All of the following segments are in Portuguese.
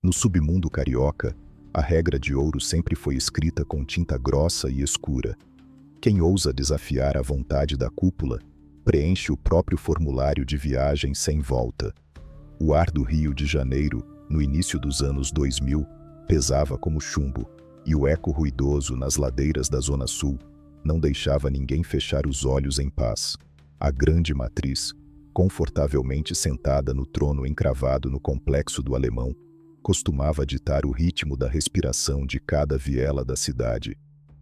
No submundo carioca, a regra de ouro sempre foi escrita com tinta grossa e escura. Quem ousa desafiar a vontade da cúpula, preenche o próprio formulário de viagem sem volta. O ar do Rio de Janeiro, no início dos anos 2000, pesava como chumbo, e o eco ruidoso nas ladeiras da Zona Sul não deixava ninguém fechar os olhos em paz. A grande matriz, confortavelmente sentada no trono encravado no complexo do Alemão, costumava ditar o ritmo da respiração de cada viela da cidade.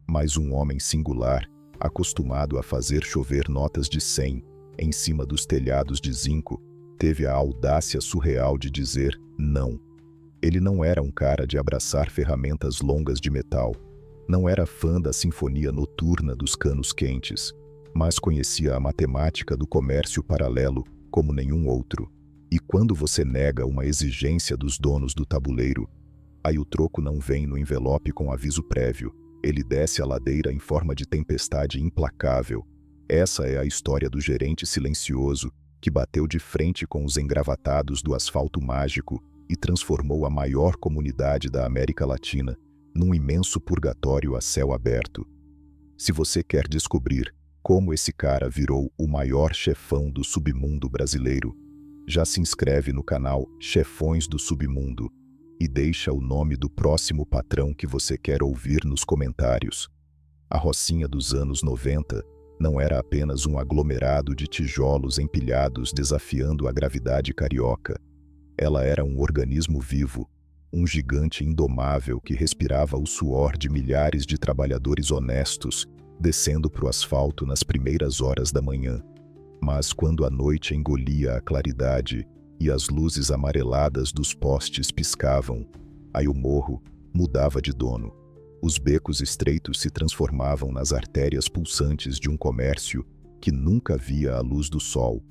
Mas um homem singular, acostumado a fazer chover notas de 100 em cima dos telhados de zinco, teve a audácia surreal de dizer não. Ele não era um cara de abraçar ferramentas longas de metal, não era fã da sinfonia noturna dos canos quentes, mas conhecia a matemática do comércio paralelo como nenhum outro. E quando você nega uma exigência dos donos do tabuleiro, aí o troco não vem no envelope com aviso prévio, ele desce a ladeira em forma de tempestade implacável. Essa é a história do gerente silencioso que bateu de frente com os engravatados do asfalto mágico e transformou a maior comunidade da América Latina num imenso purgatório a céu aberto. Se você quer descobrir como esse cara virou o maior chefão do submundo brasileiro, já se inscreve no canal Chefões do Submundo e deixa o nome do próximo patrão que você quer ouvir nos comentários. A Rocinha dos anos 90 não era apenas um aglomerado de tijolos empilhados desafiando a gravidade carioca. Ela era um organismo vivo, um gigante indomável que respirava o suor de milhares de trabalhadores honestos, descendo para o asfalto nas primeiras horas da manhã. Mas quando a noite engolia a claridade e as luzes amareladas dos postes piscavam, aí o morro mudava de dono. Os becos estreitos se transformavam nas artérias pulsantes de um comércio que nunca via a luz do sol,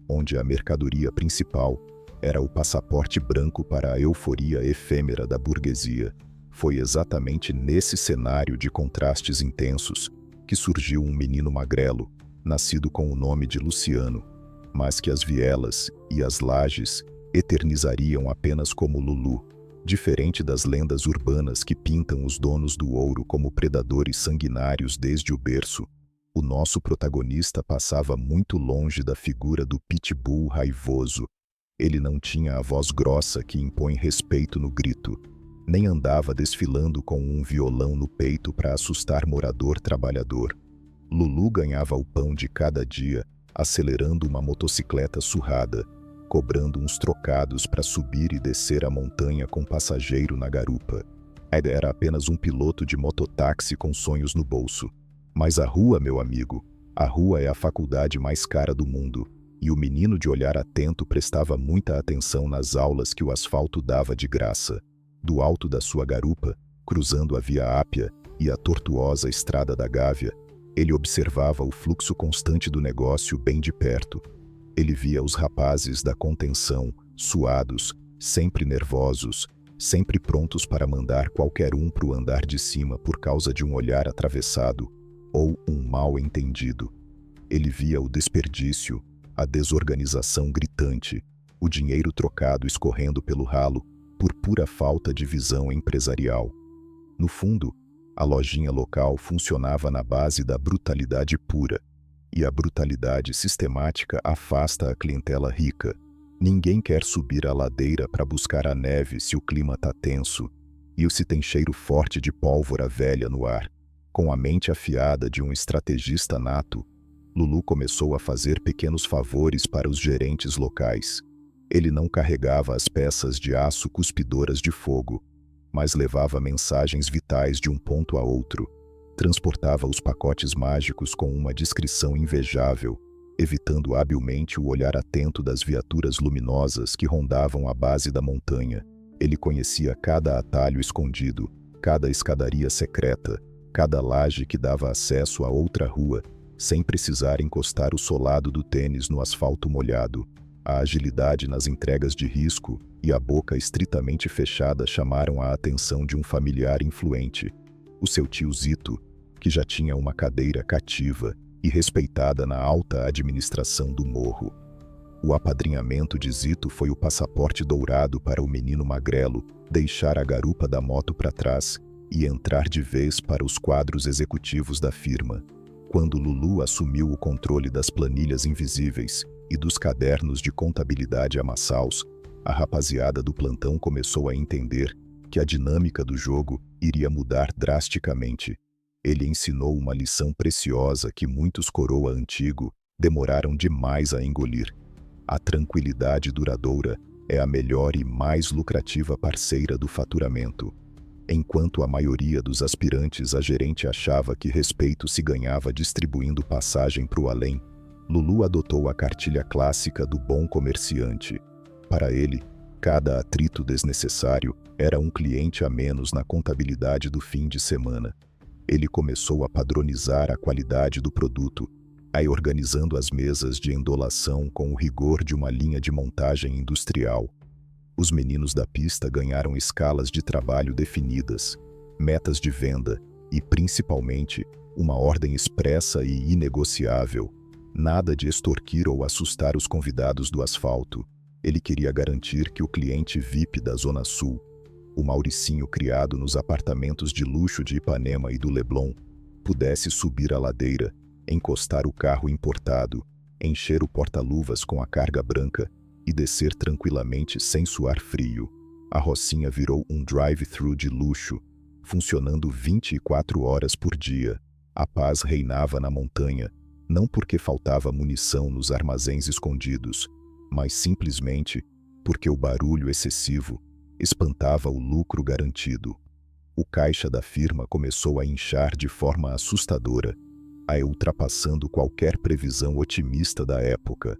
onde a mercadoria principal era o passaporte branco para a euforia efêmera da burguesia. Foi exatamente nesse cenário de contrastes intensos que surgiu um menino magrelo, nascido com o nome de Luciano, mas que as vielas e as lajes eternizariam apenas como Lulu. Diferente das lendas urbanas que pintam os donos do ouro como predadores sanguinários desde o berço, o nosso protagonista passava muito longe da figura do pitbull raivoso. Ele não tinha a voz grossa que impõe respeito no grito, nem andava desfilando com um violão no peito para assustar morador trabalhador. Lulu ganhava o pão de cada dia, acelerando uma motocicleta surrada, cobrando uns trocados para subir e descer a montanha com passageiro na garupa. Ed era apenas um piloto de mototáxi com sonhos no bolso. Mas a rua, meu amigo, a rua é a faculdade mais cara do mundo, e o menino de olhar atento prestava muita atenção nas aulas que o asfalto dava de graça. Do alto da sua garupa, cruzando a Via Ápia e a tortuosa Estrada da Gávea, ele observava o fluxo constante do negócio bem de perto. Ele via os rapazes da contenção, suados, sempre nervosos, sempre prontos para mandar qualquer um para o andar de cima por causa de um olhar atravessado ou um mal entendido. Ele via o desperdício, a desorganização gritante, o dinheiro trocado escorrendo pelo ralo por pura falta de visão empresarial. No fundo, a lojinha local funcionava na base da brutalidade pura, e a brutalidade sistemática afasta a clientela rica. Ninguém quer subir a ladeira para buscar a neve se o clima tá tenso, e se tem cheiro forte de pólvora velha no ar. Com a mente afiada de um estrategista nato, Lulu começou a fazer pequenos favores para os gerentes locais. Ele não carregava as peças de aço cuspidoras de fogo, mas levava mensagens vitais de um ponto a outro. Transportava os pacotes mágicos com uma discrição invejável, evitando habilmente o olhar atento das viaturas luminosas que rondavam a base da montanha. Ele conhecia cada atalho escondido, cada escadaria secreta, cada laje que dava acesso a outra rua, sem precisar encostar o solado do tênis no asfalto molhado. A agilidade nas entregas de risco e a boca estritamente fechada chamaram a atenção de um familiar influente, o seu tio Zito, que já tinha uma cadeira cativa e respeitada na alta administração do morro. O apadrinhamento de Zito foi o passaporte dourado para o menino magrelo deixar a garupa da moto para trás e entrar de vez para os quadros executivos da firma. Quando Lulu assumiu o controle das planilhas invisíveis e dos cadernos de contabilidade amassaus, a rapaziada do plantão começou a entender que a dinâmica do jogo iria mudar drasticamente. Ele ensinou uma lição preciosa que muitos coroa antigo demoraram demais a engolir. A tranquilidade duradoura é a melhor e mais lucrativa parceira do faturamento. Enquanto a maioria dos aspirantes a gerente achava que respeito se ganhava distribuindo passagem para o além, Lulu adotou a cartilha clássica do bom comerciante. Para ele, cada atrito desnecessário era um cliente a menos na contabilidade do fim de semana. Ele começou a padronizar a qualidade do produto, aí organizando as mesas de endolação com o rigor de uma linha de montagem industrial. Os meninos da pista ganharam escalas de trabalho definidas, metas de venda e, principalmente, uma ordem expressa e inegociável. Nada de extorquir ou assustar os convidados do asfalto. Ele queria garantir que o cliente VIP da Zona Sul, o Mauricinho criado nos apartamentos de luxo de Ipanema e do Leblon, pudesse subir a ladeira, encostar o carro importado, encher o porta-luvas com a carga branca e descer tranquilamente sem suar frio. A Rocinha virou um drive-thru de luxo, funcionando 24 horas por dia. A paz reinava na montanha, não porque faltava munição nos armazéns escondidos, mas simplesmente porque o barulho excessivo espantava o lucro garantido. O caixa da firma começou a inchar de forma assustadora, ultrapassando qualquer previsão otimista da época.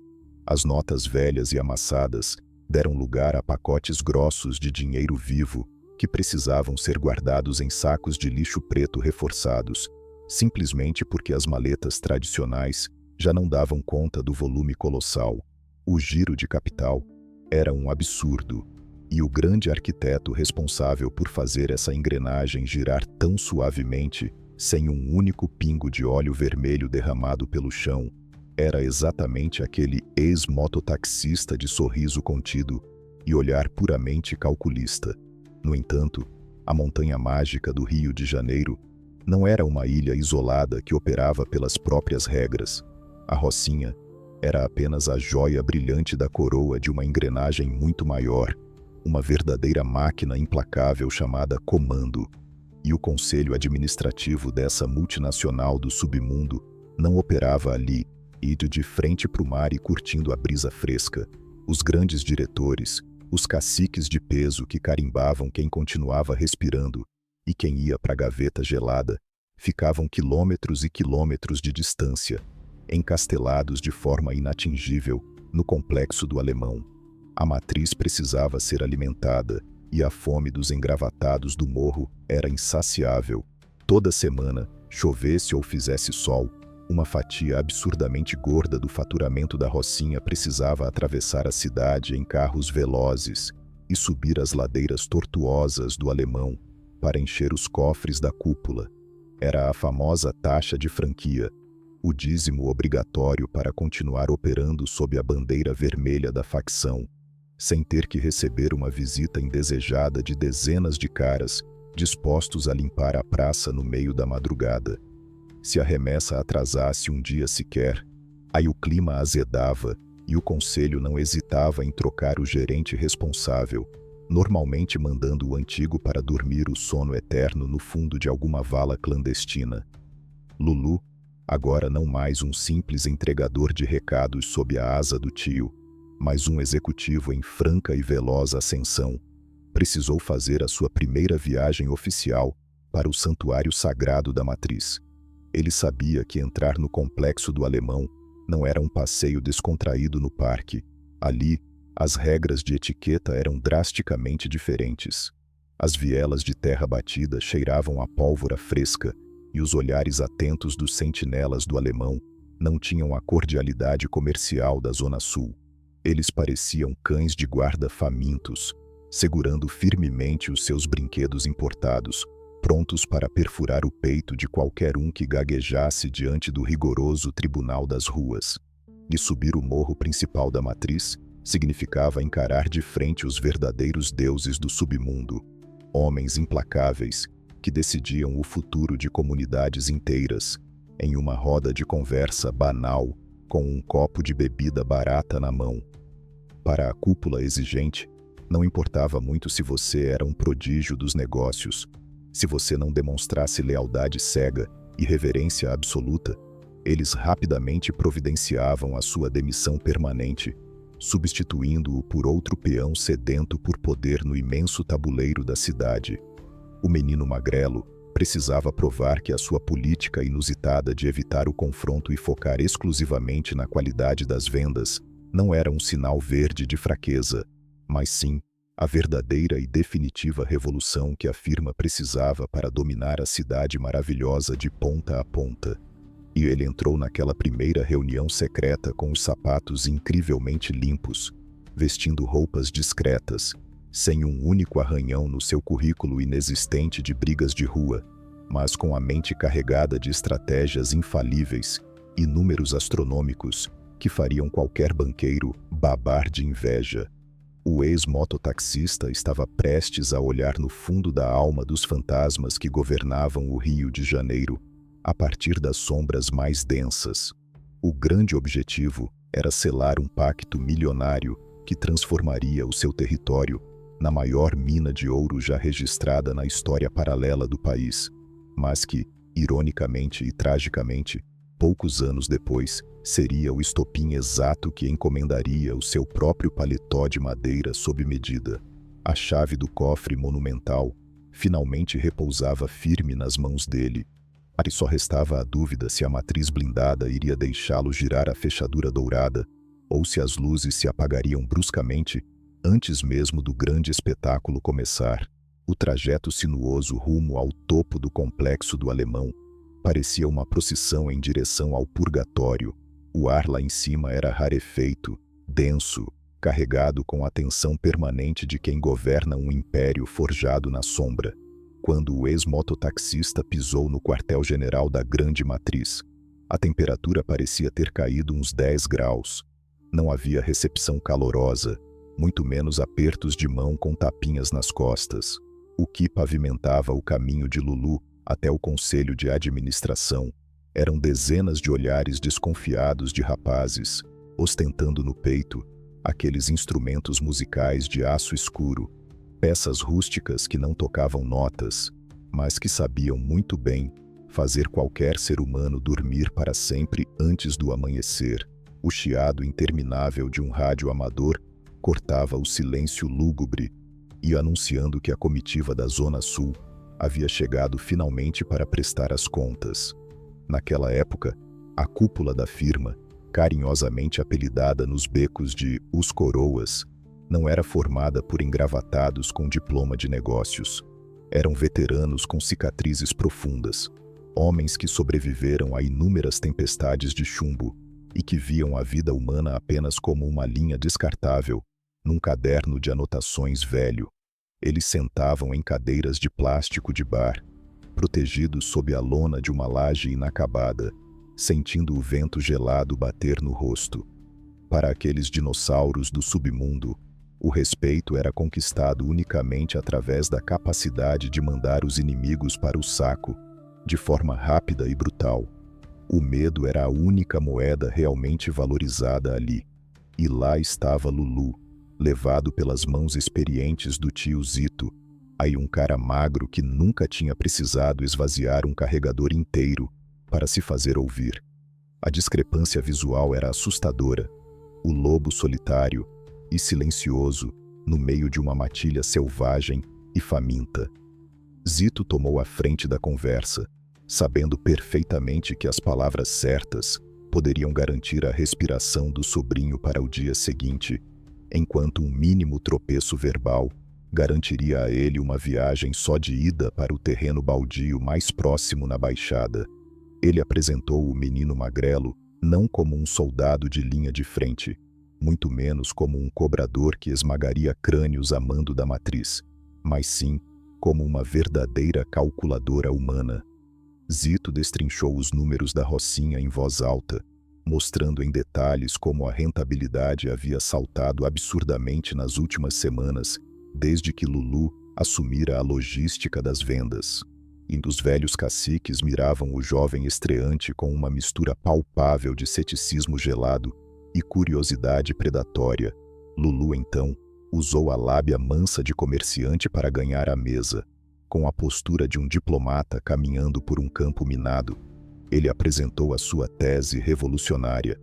As notas velhas e amassadas deram lugar a pacotes grossos de dinheiro vivo que precisavam ser guardados em sacos de lixo preto reforçados, simplesmente porque as maletas tradicionais já não davam conta do volume colossal. O giro de capital era um absurdo, e o grande arquiteto responsável por fazer essa engrenagem girar tão suavemente, sem um único pingo de óleo vermelho derramado pelo chão, era exatamente aquele ex-mototaxista de sorriso contido e olhar puramente calculista. No entanto, a montanha mágica do Rio de Janeiro não era uma ilha isolada que operava pelas próprias regras. A Rocinha era apenas a joia brilhante da coroa de uma engrenagem muito maior, uma verdadeira máquina implacável chamada Comando. E o conselho administrativo dessa multinacional do submundo não operava ali, ido de frente para o mar e curtindo a brisa fresca. Os grandes diretores, os caciques de peso que carimbavam quem continuava respirando e quem ia para a gaveta gelada, ficavam quilômetros e quilômetros de distância, encastelados de forma inatingível no complexo do Alemão. A matriz precisava ser alimentada e a fome dos engravatados do morro era insaciável. Toda semana, chovesse ou fizesse sol, uma fatia absurdamente gorda do faturamento da Rocinha precisava atravessar a cidade em carros velozes e subir as ladeiras tortuosas do Alemão para encher os cofres da cúpula. Era a famosa taxa de franquia, o dízimo obrigatório para continuar operando sob a bandeira vermelha da facção, sem ter que receber uma visita indesejada de dezenas de caras dispostos a limpar a praça no meio da madrugada. Se a remessa atrasasse um dia sequer, aí o clima azedava e o conselho não hesitava em trocar o gerente responsável, normalmente mandando o antigo para dormir o sono eterno no fundo de alguma vala clandestina. Lulu, agora não mais um simples entregador de recados sob a asa do tio, mas um executivo em franca e veloz ascensão, precisou fazer a sua primeira viagem oficial para o santuário sagrado da matriz. Ele sabia que entrar no complexo do Alemão não era um passeio descontraído no parque. Ali, as regras de etiqueta eram drasticamente diferentes. As vielas de terra batida cheiravam a pólvora fresca e os olhares atentos dos sentinelas do Alemão não tinham a cordialidade comercial da Zona Sul. Eles pareciam cães de guarda famintos, segurando firmemente os seus brinquedos importados, prontos para perfurar o peito de qualquer um que gaguejasse diante do rigoroso tribunal das ruas. E subir o morro principal da matriz significava encarar de frente os verdadeiros deuses do submundo, homens implacáveis que decidiam o futuro de comunidades inteiras, em uma roda de conversa banal, com um copo de bebida barata na mão. Para a cúpula exigente, não importava muito se você era um prodígio dos negócios. Se você não demonstrasse lealdade cega e reverência absoluta, eles rapidamente providenciavam a sua demissão permanente, substituindo-o por outro peão sedento por poder no imenso tabuleiro da cidade. O menino magrelo precisava provar que a sua política inusitada de evitar o confronto e focar exclusivamente na qualidade das vendas não era um sinal verde de fraqueza, mas sim a verdadeira e definitiva revolução que a firma precisava para dominar a cidade maravilhosa de ponta a ponta. E ele entrou naquela primeira reunião secreta com os sapatos incrivelmente limpos, vestindo roupas discretas, sem um único arranhão no seu currículo inexistente de brigas de rua, mas com a mente carregada de estratégias infalíveis e números astronômicos que fariam qualquer banqueiro babar de inveja. O ex-mototaxista estava prestes a olhar no fundo da alma dos fantasmas que governavam o Rio de Janeiro, a partir das sombras mais densas. O grande objetivo era selar um pacto milionário que transformaria o seu território na maior mina de ouro já registrada na história paralela do país, mas que, ironicamente e tragicamente, poucos anos depois, seria o estopim exato que encomendaria o seu próprio paletó de madeira sob medida. A chave do cofre monumental finalmente repousava firme nas mãos dele, e só restava a dúvida se a matriz blindada iria deixá-lo girar a fechadura dourada, ou se as luzes se apagariam bruscamente antes mesmo do grande espetáculo começar. O trajeto sinuoso rumo ao topo do complexo do Alemão parecia uma procissão em direção ao purgatório. O ar lá em cima era rarefeito, denso, carregado com a tensão permanente de quem governa um império forjado na sombra. Quando o ex-mototaxista pisou no quartel-general da Grande Matriz, a temperatura parecia ter caído uns 10 graus. Não havia recepção calorosa, muito menos apertos de mão com tapinhas nas costas. O que pavimentava o caminho de Lulu até o conselho de administração eram dezenas de olhares desconfiados de rapazes, ostentando no peito aqueles instrumentos musicais de aço escuro, peças rústicas que não tocavam notas, mas que sabiam muito bem fazer qualquer ser humano dormir para sempre antes do amanhecer. O chiado interminável de um rádio amador cortava o silêncio lúgubre e anunciando que a comitiva da Zona Sul havia chegado finalmente para prestar as contas. Naquela época, a cúpula da firma, carinhosamente apelidada nos becos de Os Coroas, não era formada por engravatados com diploma de negócios. Eram veteranos com cicatrizes profundas, homens que sobreviveram a inúmeras tempestades de chumbo e que viam a vida humana apenas como uma linha descartável num caderno de anotações velho. Eles sentavam em cadeiras de plástico de bar, protegidos sob a lona de uma laje inacabada, sentindo o vento gelado bater no rosto. Para aqueles dinossauros do submundo, o respeito era conquistado unicamente através da capacidade de mandar os inimigos para o saco, de forma rápida e brutal. O medo era a única moeda realmente valorizada ali. E lá estava Lulu, levado pelas mãos experientes do tio Zito, aí um cara magro que nunca tinha precisado esvaziar um carregador inteiro para se fazer ouvir. A discrepância visual era assustadora. O lobo solitário e silencioso no meio de uma matilha selvagem e faminta. Zito tomou a frente da conversa, sabendo perfeitamente que as palavras certas poderiam garantir a respiração do sobrinho para o dia seguinte, enquanto um mínimo tropeço verbal garantiria a ele uma viagem só de ida para o terreno baldio mais próximo na Baixada. Ele apresentou o menino magrelo não como um soldado de linha de frente, muito menos como um cobrador que esmagaria crânios a mando da matriz, mas sim como uma verdadeira calculadora humana. Zito destrinchou os números da Rocinha em voz alta, mostrando em detalhes como a rentabilidade havia saltado absurdamente nas últimas semanas, desde que Lulu assumira a logística das vendas. E os velhos caciques miravam o jovem estreante com uma mistura palpável de ceticismo gelado e curiosidade predatória. Lulu, então, usou a lábia mansa de comerciante para ganhar a mesa. Com a postura de um diplomata caminhando por um campo minado, ele apresentou a sua tese revolucionária.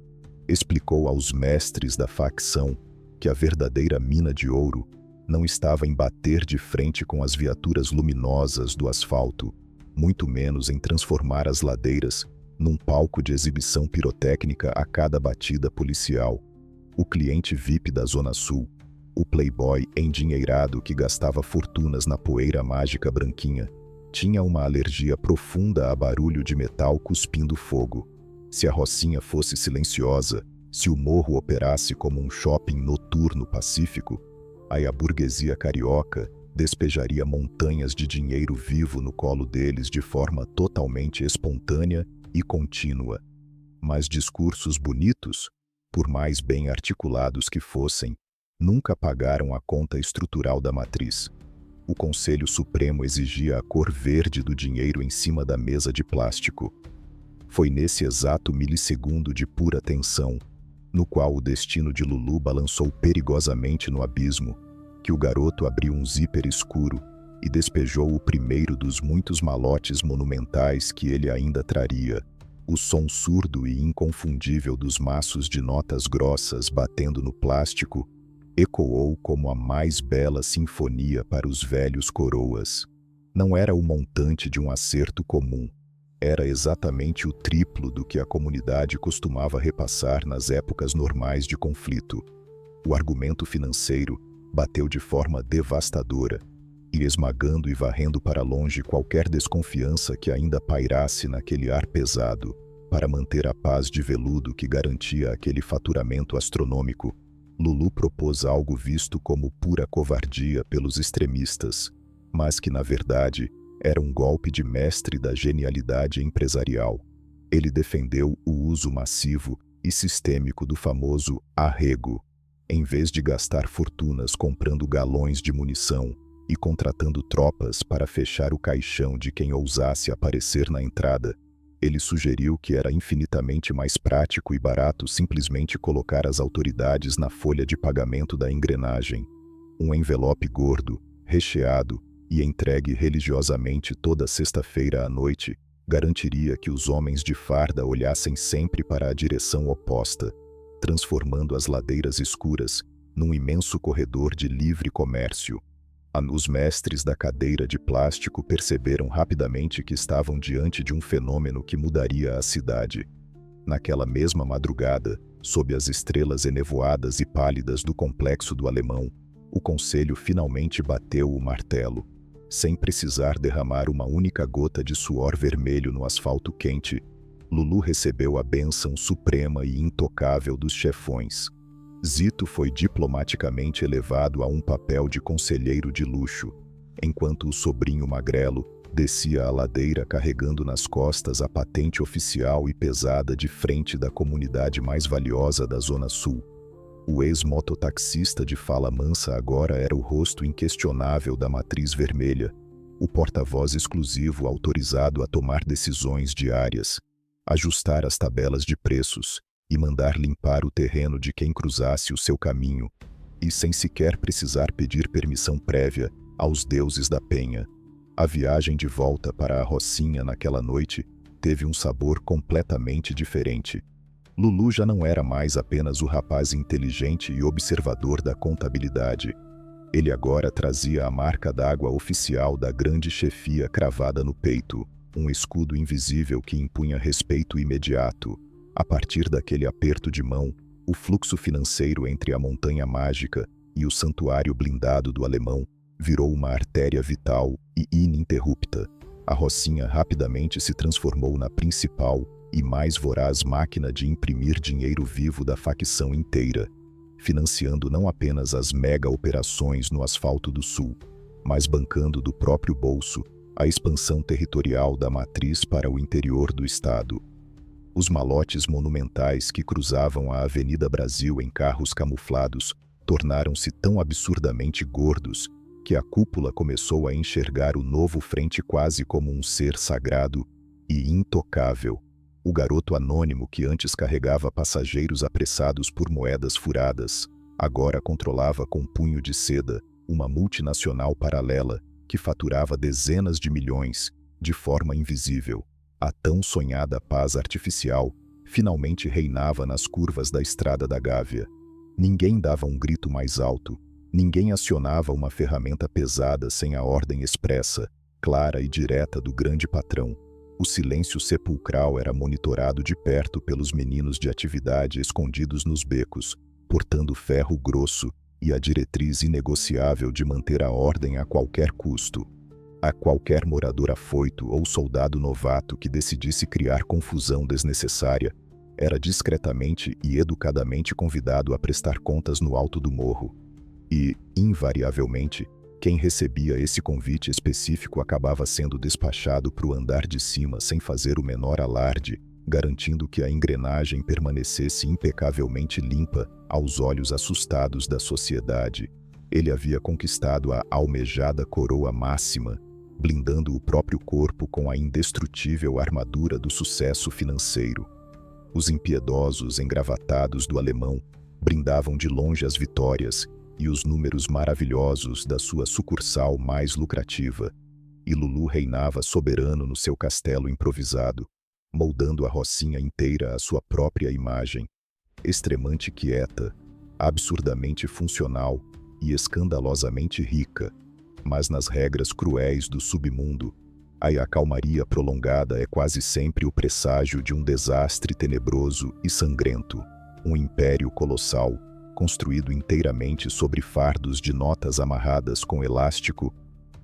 Explicou aos mestres da facção que a verdadeira mina de ouro não estava em bater de frente com as viaturas luminosas do asfalto, muito menos em transformar as ladeiras num palco de exibição pirotécnica a cada batida policial. O cliente VIP da Zona Sul, o playboy endinheirado que gastava fortunas na poeira mágica branquinha, tinha uma alergia profunda a barulho de metal cuspindo fogo. Se a Rocinha fosse silenciosa, se o morro operasse como um shopping noturno pacífico, aí a burguesia carioca despejaria montanhas de dinheiro vivo no colo deles de forma totalmente espontânea e contínua. Mas discursos bonitos, por mais bem articulados que fossem, nunca pagaram a conta estrutural da matriz. O Conselho Supremo exigia a cor verde do dinheiro em cima da mesa de plástico. Foi nesse exato milissegundo de pura tensão, no qual o destino de Lulu balançou perigosamente no abismo, que o garoto abriu um zíper escuro e despejou o primeiro dos muitos malotes monumentais que ele ainda traria. O som surdo e inconfundível dos maços de notas grossas batendo no plástico ecoou como a mais bela sinfonia para os velhos coroas. Não era o montante de um acerto comum. Era exatamente o triplo do que a comunidade costumava repassar nas épocas normais de conflito. O argumento financeiro bateu de forma devastadora, e esmagando e varrendo para longe qualquer desconfiança que ainda pairasse naquele ar pesado, para manter a paz de veludo que garantia aquele faturamento astronômico. Lulu propôs algo visto como pura covardia pelos extremistas, mas que, na verdade, era um golpe de mestre da genialidade empresarial. Ele defendeu o uso massivo e sistêmico do famoso arrego. Em vez de gastar fortunas comprando galões de munição e contratando tropas para fechar o caixão de quem ousasse aparecer na entrada, ele sugeriu que era infinitamente mais prático e barato simplesmente colocar as autoridades na folha de pagamento da engrenagem. Um envelope gordo, recheado e entregue religiosamente toda sexta-feira à noite garantiria que os homens de farda olhassem sempre para a direção oposta, transformando as ladeiras escuras num imenso corredor de livre comércio. Os mestres da cadeira de plástico perceberam rapidamente que estavam diante de um fenômeno que mudaria a cidade. Naquela mesma madrugada, sob as estrelas enevoadas e pálidas do complexo do Alemão, o conselho finalmente bateu o martelo. Sem precisar derramar uma única gota de suor vermelho no asfalto quente, Lulu recebeu a bênção suprema e intocável dos chefões. Zito foi diplomaticamente elevado a um papel de conselheiro de luxo, enquanto o sobrinho magrelo descia a ladeira carregando nas costas a patente oficial e pesada de frente da comunidade mais valiosa da Zona Sul. O ex-mototaxista de fala mansa agora era o rosto inquestionável da matriz vermelha, o porta-voz exclusivo autorizado a tomar decisões diárias, ajustar as tabelas de preços e mandar limpar o terreno de quem cruzasse o seu caminho, e sem sequer precisar pedir permissão prévia aos deuses da penha. A viagem de volta para a Rocinha naquela noite teve um sabor completamente diferente. Lulu já não era mais apenas o rapaz inteligente e observador da contabilidade. Ele agora trazia a marca d'água oficial da grande chefia cravada no peito, um escudo invisível que impunha respeito imediato. A partir daquele aperto de mão, o fluxo financeiro entre a montanha mágica e o santuário blindado do Alemão virou uma artéria vital e ininterrupta. A Rocinha rapidamente se transformou na principal e mais voraz máquina de imprimir dinheiro vivo da facção inteira, financiando não apenas as mega-operações no asfalto do Sul, mas bancando do próprio bolso a expansão territorial da matriz para o interior do estado. Os malotes monumentais que cruzavam a Avenida Brasil em carros camuflados tornaram-se tão absurdamente gordos que a cúpula começou a enxergar o novo frente quase como um ser sagrado e intocável. O garoto anônimo que antes carregava passageiros apressados por moedas furadas, agora controlava com punho de seda uma multinacional paralela que faturava dezenas de milhões de forma invisível. A tão sonhada paz artificial finalmente reinava nas curvas da Estrada da Gávea. Ninguém dava um grito mais alto, ninguém acionava uma ferramenta pesada sem a ordem expressa, clara e direta do grande patrão. O silêncio sepulcral era monitorado de perto pelos meninos de atividade escondidos nos becos, portando ferro grosso e a diretriz inegociável de manter a ordem a qualquer custo. A qualquer morador afoito ou soldado novato que decidisse criar confusão desnecessária, era discretamente e educadamente convidado a prestar contas no alto do morro. E, invariavelmente, quem recebia esse convite específico acabava sendo despachado para o andar de cima sem fazer o menor alarde, garantindo que a engrenagem permanecesse impecavelmente limpa aos olhos assustados da sociedade. Ele havia conquistado a almejada coroa máxima, blindando o próprio corpo com a indestrutível armadura do sucesso financeiro. Os impiedosos engravatados do alemão brindavam de longe as vitórias e os números maravilhosos da sua sucursal mais lucrativa, e Lulu reinava soberano no seu castelo improvisado, moldando a Rocinha inteira à sua própria imagem, extremamente quieta, absurdamente funcional e escandalosamente rica, mas nas regras cruéis do submundo, a calmaria prolongada é quase sempre o presságio de um desastre tenebroso e sangrento. Um império colossal, construído inteiramente sobre fardos de notas amarradas com elástico,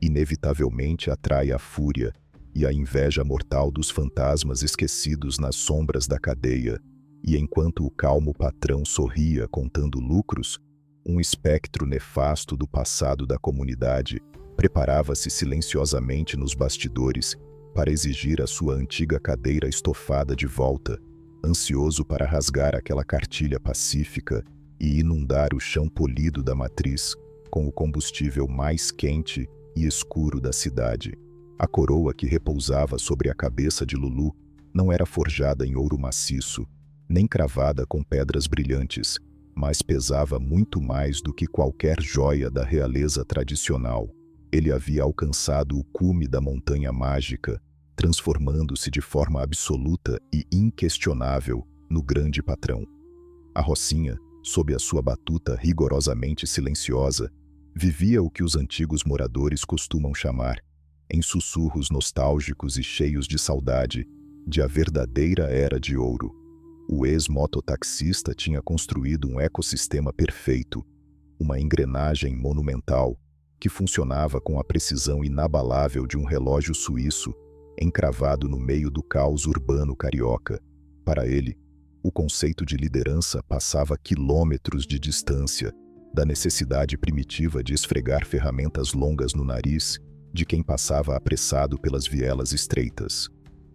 inevitavelmente atrai a fúria e a inveja mortal dos fantasmas esquecidos nas sombras da cadeia, e enquanto o calmo patrão sorria contando lucros, um espectro nefasto do passado da comunidade preparava-se silenciosamente nos bastidores para exigir a sua antiga cadeira estofada de volta, ansioso para rasgar aquela cartilha pacífica e inundar o chão polido da matriz com o combustível mais quente e escuro da cidade. A coroa que repousava sobre a cabeça de Lulu não era forjada em ouro maciço, nem cravada com pedras brilhantes, mas pesava muito mais do que qualquer joia da realeza tradicional. Ele havia alcançado o cume da montanha mágica, transformando-se de forma absoluta e inquestionável no grande patrão. A Rocinha, sob a sua batuta rigorosamente silenciosa, vivia o que os antigos moradores costumam chamar, em sussurros nostálgicos e cheios de saudade, de a verdadeira era de ouro. O ex-mototaxista tinha construído um ecossistema perfeito, uma engrenagem monumental, que funcionava com a precisão inabalável de um relógio suíço encravado no meio do caos urbano carioca. Para ele, o conceito de liderança passava quilômetros de distância da necessidade primitiva de esfregar ferramentas longas no nariz de quem passava apressado pelas vielas estreitas.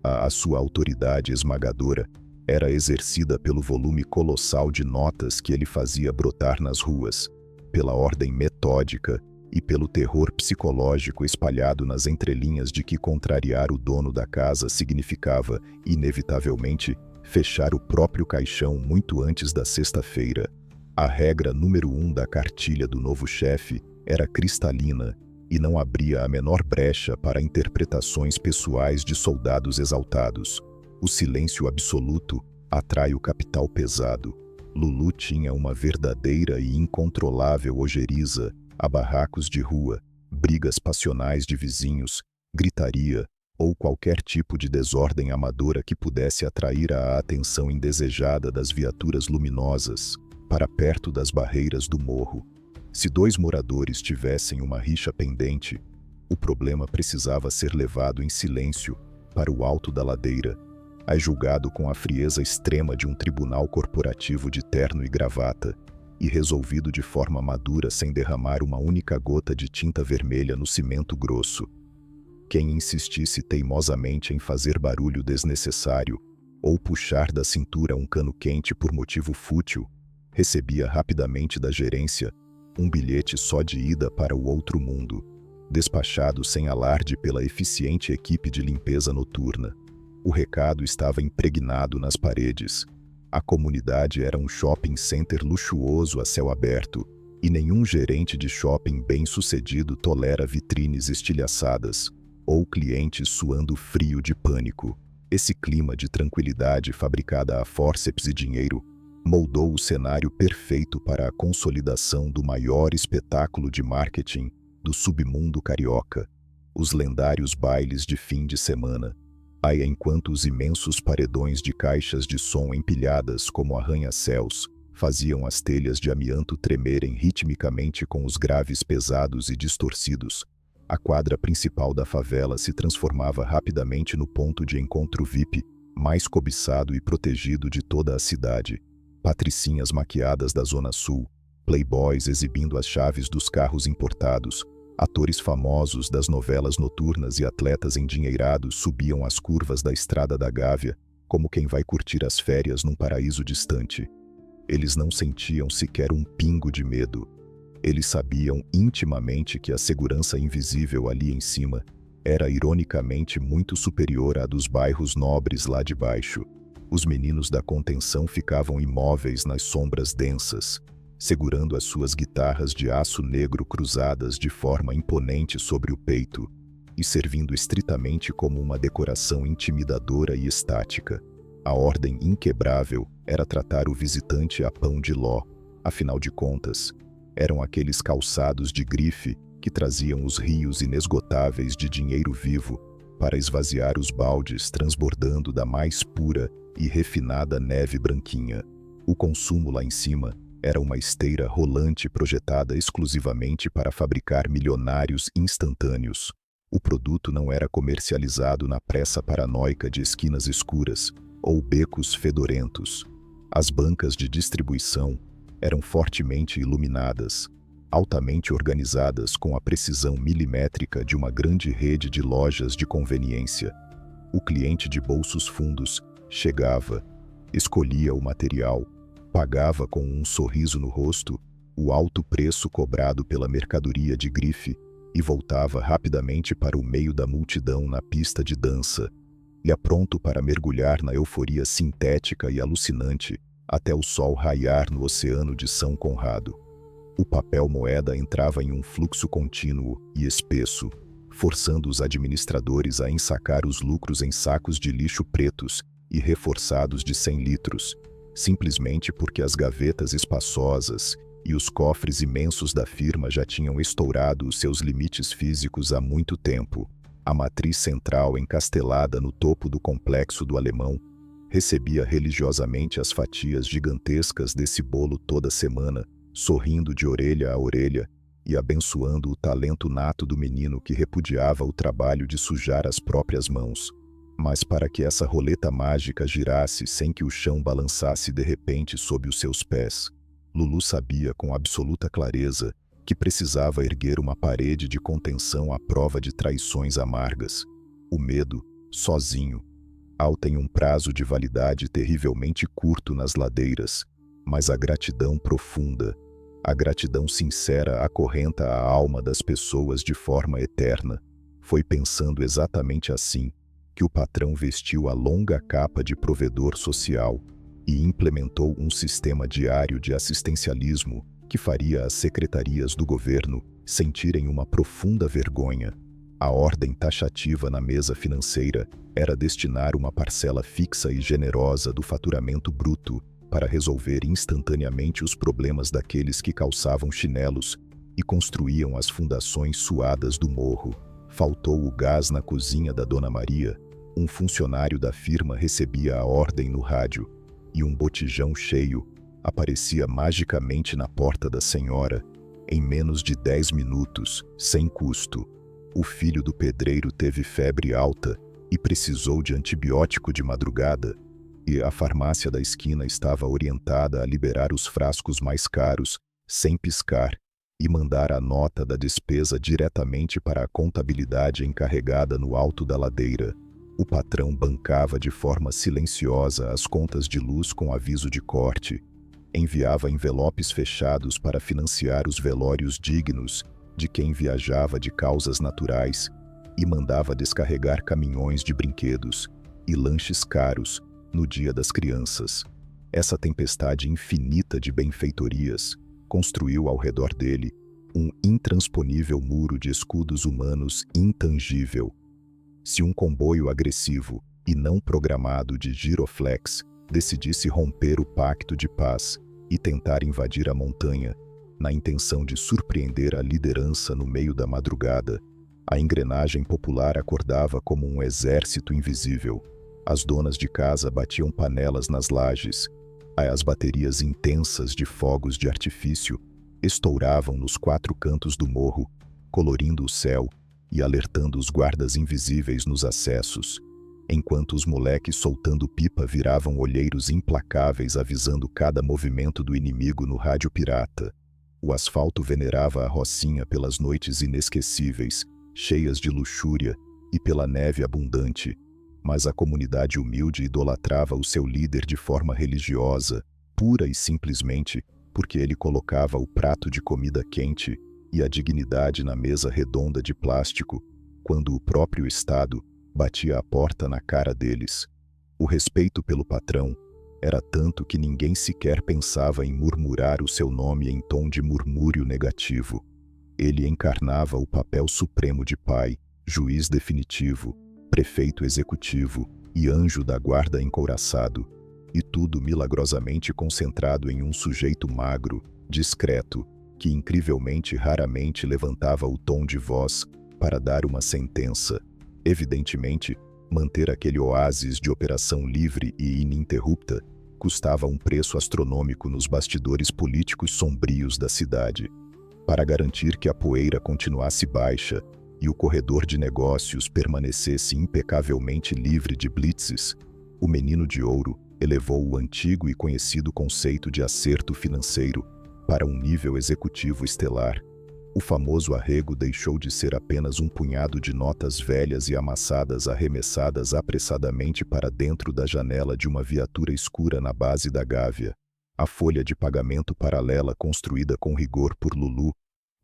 A sua autoridade esmagadora era exercida pelo volume colossal de notas que ele fazia brotar nas ruas, pela ordem metódica e pelo terror psicológico espalhado nas entrelinhas de que contrariar o dono da casa significava, inevitavelmente, fechar o próprio caixão muito antes da sexta-feira. A regra número 1 da cartilha do novo chefe era cristalina e não abria a menor brecha para interpretações pessoais de soldados exaltados. O silêncio absoluto atrai o capital pesado. Lulu tinha uma verdadeira e incontrolável ojeriza a barracos de rua, brigas passionais de vizinhos, gritaria ou qualquer tipo de desordem amadora que pudesse atrair a atenção indesejada das viaturas luminosas para perto das barreiras do morro. Se dois moradores tivessem uma rixa pendente, o problema precisava ser levado em silêncio para o alto da ladeira, julgado com a frieza extrema de um tribunal corporativo de terno e gravata, e resolvido de forma madura sem derramar uma única gota de tinta vermelha no cimento grosso. Quem insistisse teimosamente em fazer barulho desnecessário ou puxar da cintura um cano quente por motivo fútil, recebia rapidamente da gerência um bilhete só de ida para o outro mundo, despachado sem alarde pela eficiente equipe de limpeza noturna. O recado estava impregnado nas paredes. A comunidade era um shopping center luxuoso a céu aberto, e nenhum gerente de shopping bem-sucedido tolera vitrines estilhaçadas ou clientes suando frio de pânico. Esse clima de tranquilidade fabricada a fórceps e dinheiro moldou o cenário perfeito para a consolidação do maior espetáculo de marketing do submundo carioca, os lendários bailes de fim de semana. Aí, enquanto os imensos paredões de caixas de som empilhadas como arranha-céus faziam as telhas de amianto tremerem ritmicamente com os graves pesados e distorcidos, a quadra principal da favela se transformava rapidamente no ponto de encontro VIP mais cobiçado e protegido de toda a cidade. Patricinhas maquiadas da Zona Sul, playboys exibindo as chaves dos carros importados, atores famosos das novelas noturnas e atletas endinheirados subiam as curvas da Estrada da Gávea como quem vai curtir as férias num paraíso distante. Eles não sentiam sequer um pingo de medo. Eles sabiam intimamente que a segurança invisível ali em cima era ironicamente muito superior à dos bairros nobres lá de baixo. Os meninos da contenção ficavam imóveis nas sombras densas, segurando as suas guitarras de aço negro cruzadas de forma imponente sobre o peito e servindo estritamente como uma decoração intimidadora e estática. A ordem inquebrável era tratar o visitante a pão de ló. Afinal de contas, eram aqueles calçados de grife que traziam os rios inesgotáveis de dinheiro vivo para esvaziar os baldes transbordando da mais pura e refinada neve branquinha. O consumo lá em cima era uma esteira rolante projetada exclusivamente para fabricar milionários instantâneos. O produto não era comercializado na pressa paranoica de esquinas escuras ou becos fedorentos. As bancas de distribuição eram fortemente iluminadas, altamente organizadas com a precisão milimétrica de uma grande rede de lojas de conveniência. O cliente de bolsos fundos chegava, escolhia o material, pagava com um sorriso no rosto o alto preço cobrado pela mercadoria de grife e voltava rapidamente para o meio da multidão na pista de dança, já pronto para mergulhar na euforia sintética e alucinante até o sol raiar no oceano de São Conrado. O papel moeda entrava em um fluxo contínuo e espesso, forçando os administradores a ensacar os lucros em sacos de lixo pretos e reforçados de 100 litros, simplesmente porque as gavetas espaçosas e os cofres imensos da firma já tinham estourado os seus limites físicos há muito tempo. A matriz central, encastelada no topo do complexo do Alemão, recebia religiosamente as fatias gigantescas desse bolo toda semana, sorrindo de orelha a orelha e abençoando o talento nato do menino que repudiava o trabalho de sujar as próprias mãos. Mas para que essa roleta mágica girasse sem que o chão balançasse de repente sob os seus pés, Lulu sabia com absoluta clareza que precisava erguer uma parede de contenção à prova de traições amargas. O medo, sozinho, tem um prazo de validade terrivelmente curto nas ladeiras, mas a gratidão profunda, a gratidão sincera acorrenta a alma das pessoas de forma eterna. Foi pensando exatamente assim que o patrão vestiu a longa capa de provedor social e implementou um sistema diário de assistencialismo que faria as secretarias do governo sentirem uma profunda vergonha. A ordem taxativa na mesa financeira era destinar uma parcela fixa e generosa do faturamento bruto para resolver instantaneamente os problemas daqueles que calçavam chinelos e construíam as fundações suadas do morro. Faltou o gás na cozinha da Dona Maria. Um funcionário da firma recebia a ordem no rádio e um botijão cheio aparecia magicamente na porta da senhora em menos de 10 minutos, sem custo. O filho do pedreiro teve febre alta e precisou de antibiótico de madrugada, e a farmácia da esquina estava orientada a liberar os frascos mais caros, sem piscar, e mandar a nota da despesa diretamente para a contabilidade encarregada no alto da ladeira. O patrão bancava de forma silenciosa as contas de luz com aviso de corte, enviava envelopes fechados para financiar os velórios dignos de quem viajava de causas naturais e mandava descarregar caminhões de brinquedos e lanches caros no Dia das Crianças. Essa tempestade infinita de benfeitorias construiu ao redor dele um intransponível muro de escudos humanos intangível. Se um comboio agressivo e não programado de giroflex decidisse romper o pacto de paz e tentar invadir a montanha, na intenção de surpreender a liderança no meio da madrugada, a engrenagem popular acordava como um exército invisível. As donas de casa batiam panelas nas lajes. As baterias intensas de fogos de artifício estouravam nos 4 cantos do morro, colorindo o céu e alertando os guardas invisíveis nos acessos, enquanto os moleques soltando pipa viravam olheiros implacáveis avisando cada movimento do inimigo no rádio pirata. O asfalto venerava a Rocinha pelas noites inesquecíveis, cheias de luxúria, e pela neve abundante, mas a comunidade humilde idolatrava o seu líder de forma religiosa, pura e simplesmente porque ele colocava o prato de comida quente e a dignidade na mesa redonda de plástico, quando o próprio Estado batia a porta na cara deles. O respeito pelo patrão era tanto que ninguém sequer pensava em murmurar o seu nome em tom de murmúrio negativo. Ele encarnava o papel supremo de pai, juiz definitivo, prefeito executivo e anjo da guarda encouraçado, e tudo milagrosamente concentrado em um sujeito magro, discreto, que incrivelmente raramente levantava o tom de voz para dar uma sentença. Evidentemente, manter aquele oásis de operação livre e ininterrupta custava um preço astronômico nos bastidores políticos sombrios da cidade. Para garantir que a poeira continuasse baixa e o corredor de negócios permanecesse impecavelmente livre de blitzes, o Menino de Ouro elevou o antigo e conhecido conceito de acerto financeiro para um nível executivo estelar. O famoso arrego deixou de ser apenas um punhado de notas velhas e amassadas arremessadas apressadamente para dentro da janela de uma viatura escura na base da Gávea. A folha de pagamento paralela construída com rigor por Lulu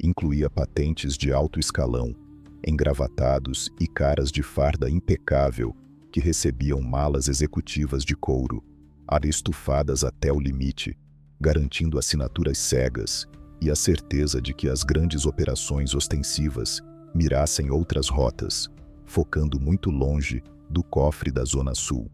incluía patentes de alto escalão, engravatados e caras de farda impecável que recebiam malas executivas de couro, arestufadas até o limite, garantindo assinaturas cegas e a certeza de que as grandes operações ostensivas mirassem outras rotas, focando muito longe do cofre da Zona Sul.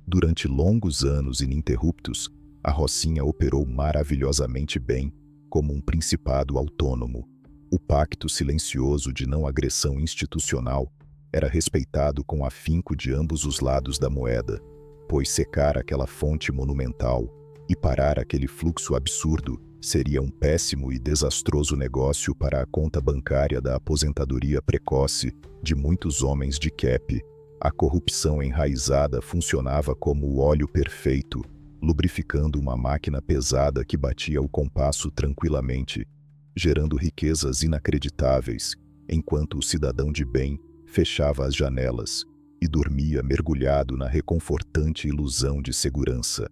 Durante longos anos ininterruptos, a Rocinha operou maravilhosamente bem, como um principado autônomo. O pacto silencioso de não agressão institucional era respeitado com afinco de ambos os lados da moeda, pois secar aquela fonte monumental e parar aquele fluxo absurdo seria um péssimo e desastroso negócio para a conta bancária da aposentadoria precoce de muitos homens de cap. A corrupção enraizada funcionava como o óleo perfeito, lubrificando uma máquina pesada que batia o compasso tranquilamente, gerando riquezas inacreditáveis, enquanto o cidadão de bem fechava as janelas e dormia mergulhado na reconfortante ilusão de segurança.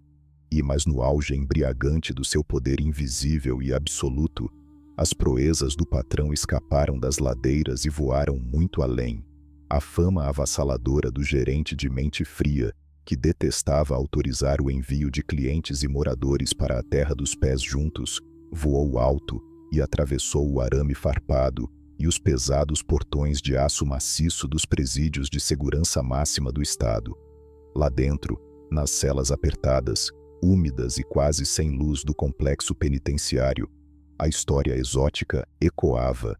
Mas no auge embriagante do seu poder invisível e absoluto, as proezas do patrão escaparam das ladeiras e voaram muito além. A fama avassaladora do gerente de mente fria, que detestava autorizar o envio de clientes e moradores para a terra dos pés juntos, voou alto e atravessou o arame farpado e os pesados portões de aço maciço dos presídios de segurança máxima do Estado. Lá dentro, nas celas apertadas, úmidas e quase sem luz do complexo penitenciário, a história exótica ecoava.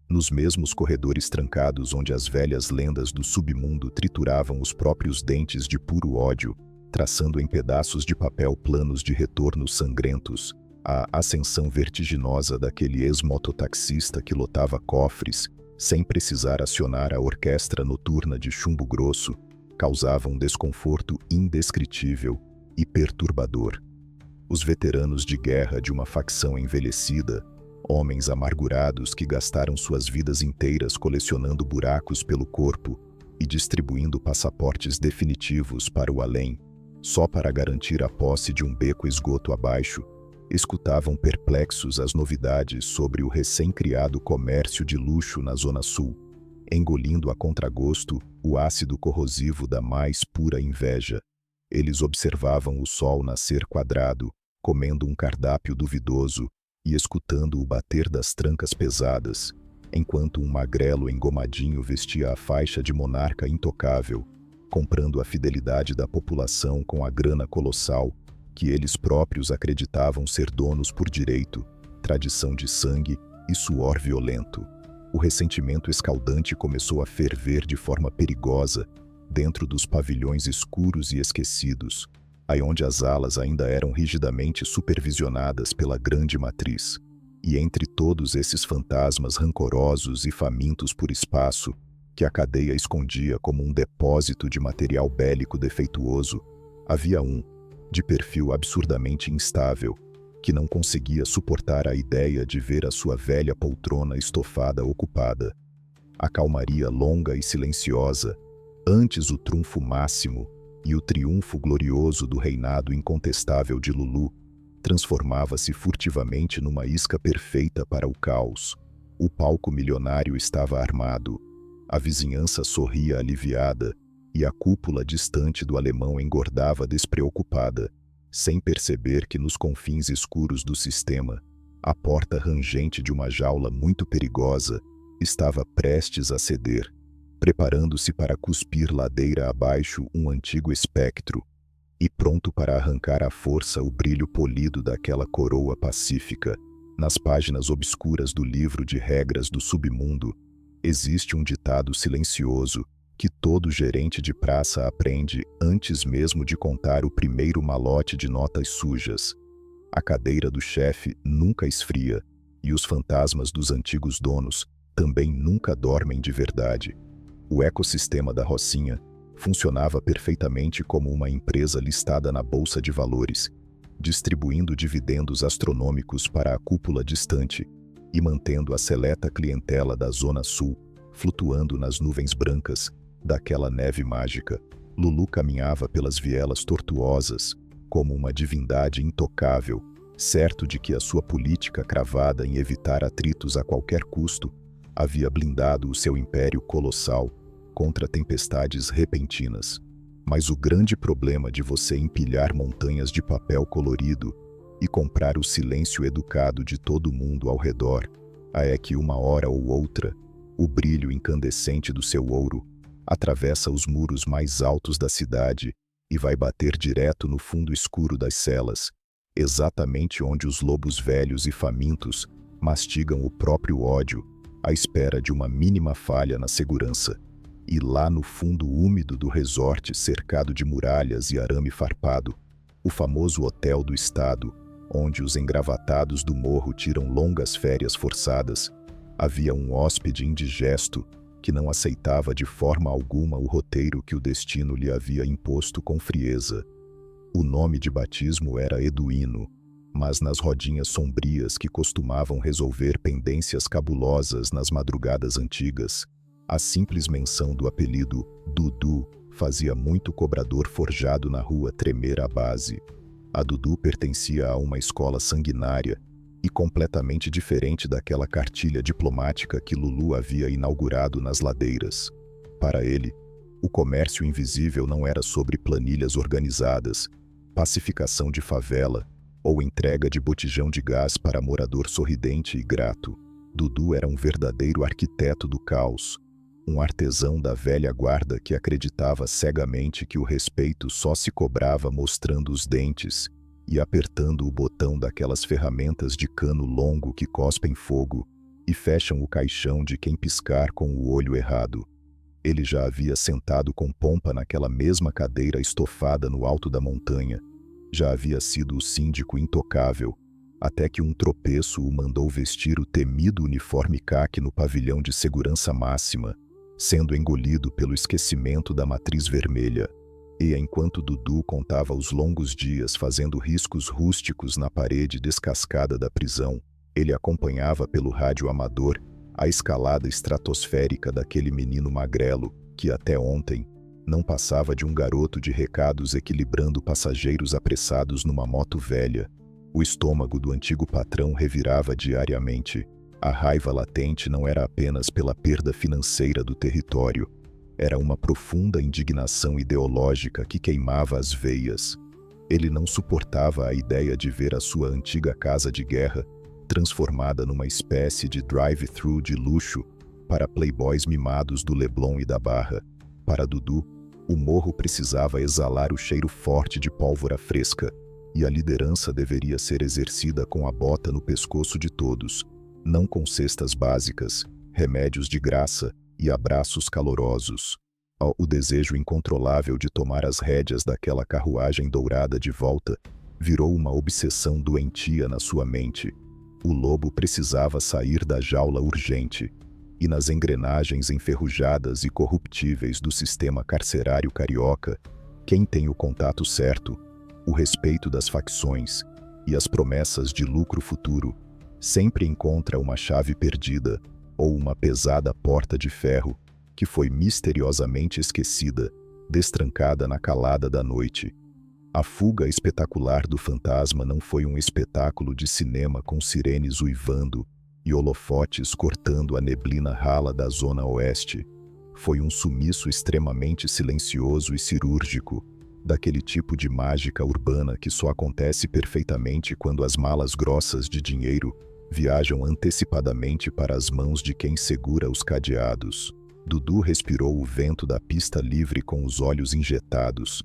Nos mesmos corredores trancados onde as velhas lendas do submundo trituravam os próprios dentes de puro ódio, traçando em pedaços de papel planos de retornos sangrentos, a ascensão vertiginosa daquele ex-mototaxista que lotava cofres, sem precisar acionar a orquestra noturna de chumbo grosso, causava um desconforto indescritível e perturbador. Os veteranos de guerra de uma facção envelhecida, homens amargurados que gastaram suas vidas inteiras colecionando buracos pelo corpo, e distribuindo passaportes definitivos para o além, só para garantir a posse de um beco-esgoto abaixo, escutavam perplexos as novidades sobre o recém-criado comércio de luxo na Zona Sul, engolindo a contragosto o ácido corrosivo da mais pura inveja. Eles observavam o sol nascer quadrado, comendo um cardápio duvidoso e escutando o bater das trancas pesadas, enquanto um magrelo engomadinho vestia a faixa de monarca intocável, comprando a fidelidade da população com a grana colossal que eles próprios acreditavam ser donos por direito, tradição de sangue e suor violento. O ressentimento escaldante começou a ferver de forma perigosa dentro dos pavilhões escuros e esquecidos, aonde as alas ainda eram rigidamente supervisionadas pela grande matriz. E entre todos esses fantasmas rancorosos e famintos por espaço, que a cadeia escondia como um depósito de material bélico defeituoso, havia um, de perfil absurdamente instável, que não conseguia suportar a ideia de ver a sua velha poltrona estofada ocupada. A calmaria longa e silenciosa, antes o trunfo máximo e o triunfo glorioso do reinado incontestável de Lulu, transformava-se furtivamente numa isca perfeita para o caos. O palco milionário estava armado, a vizinhança sorria aliviada e a cúpula distante do alemão engordava despreocupada, sem perceber que nos confins escuros do sistema, a porta rangente de uma jaula muito perigosa estava prestes a ceder, preparando-se para cuspir ladeira abaixo um antigo espectro, e pronto para arrancar à força o brilho polido daquela coroa pacífica. Nas páginas obscuras do livro de regras do submundo, existe um ditado silencioso que todo gerente de praça aprende antes mesmo de contar o primeiro malote de notas sujas. A cadeira do chefe nunca esfria, e os fantasmas dos antigos donos também nunca dormem de verdade. O ecossistema da Rocinha funcionava perfeitamente como uma empresa listada na Bolsa de Valores, distribuindo dividendos astronômicos para a cúpula distante e mantendo a seleta clientela da Zona Sul flutuando nas nuvens brancas daquela neve mágica. Lulu caminhava pelas vielas tortuosas como uma divindade intocável, certo de que a sua política cravada em evitar atritos a qualquer custo havia blindado o seu império colossal contra tempestades repentinas. Mas o grande problema de você empilhar montanhas de papel colorido e comprar o silêncio educado de todo mundo ao redor é que uma hora ou outra, o brilho incandescente do seu ouro atravessa os muros mais altos da cidade e vai bater direto no fundo escuro das celas, exatamente onde os lobos velhos e famintos mastigam o próprio ódio à espera de uma mínima falha na segurança. E lá no fundo úmido do resort cercado de muralhas e arame farpado, o famoso hotel do estado, onde os engravatados do morro tiram longas férias forçadas, havia um hóspede indigesto que não aceitava de forma alguma o roteiro que o destino lhe havia imposto com frieza. O nome de batismo era Eduíno, mas nas rodinhas sombrias que costumavam resolver pendências cabulosas nas madrugadas antigas, a simples menção do apelido Dudu fazia muito cobrador forjado na rua tremer a base. A Dudu pertencia a uma escola sanguinária e completamente diferente daquela cartilha diplomática que Lulu havia inaugurado nas ladeiras. Para ele, o comércio invisível não era sobre planilhas organizadas, pacificação de favela ou entrega de botijão de gás para morador sorridente e grato. Dudu era um verdadeiro arquiteto do caos, um artesão da velha guarda que acreditava cegamente que o respeito só se cobrava mostrando os dentes e apertando o botão daquelas ferramentas de cano longo que cospem fogo e fecham o caixão de quem piscar com o olho errado. Ele já havia sentado com pompa naquela mesma cadeira estofada no alto da montanha, já havia sido o síndico intocável, até que um tropeço o mandou vestir o temido uniforme caque no pavilhão de segurança máxima, sendo engolido pelo esquecimento da matriz vermelha. E enquanto Dudu contava os longos dias fazendo riscos rústicos na parede descascada da prisão, ele acompanhava pelo rádio amador a escalada estratosférica daquele menino magrelo, que até ontem não passava de um garoto de recados equilibrando passageiros apressados numa moto velha. O estômago do antigo patrão revirava diariamente. A raiva latente não era apenas pela perda financeira do território, era uma profunda indignação ideológica que queimava as veias. Ele não suportava a ideia de ver a sua antiga casa de guerra transformada numa espécie de drive-thru de luxo para playboys mimados do Leblon e da Barra. Para Dudu, o morro precisava exalar o cheiro forte de pólvora fresca, e a liderança deveria ser exercida com a bota no pescoço de todos, não com cestas básicas, remédios de graça e abraços calorosos. O desejo incontrolável de tomar as rédeas daquela carruagem dourada de volta virou uma obsessão doentia na sua mente. O lobo precisava sair da jaula urgente, e nas engrenagens enferrujadas e corruptíveis do sistema carcerário carioca, quem tem o contato certo, o respeito das facções e as promessas de lucro futuro, sempre encontra uma chave perdida ou uma pesada porta de ferro que foi misteriosamente esquecida, destrancada na calada da noite. A fuga espetacular do fantasma não foi um espetáculo de cinema com sirenes uivando e holofotes cortando a neblina rala da zona oeste. Foi um sumiço extremamente silencioso e cirúrgico, daquele tipo de mágica urbana que só acontece perfeitamente quando as malas grossas de dinheiro viajam antecipadamente para as mãos de quem segura os cadeados. Dudu respirou o vento da pista livre com os olhos injetados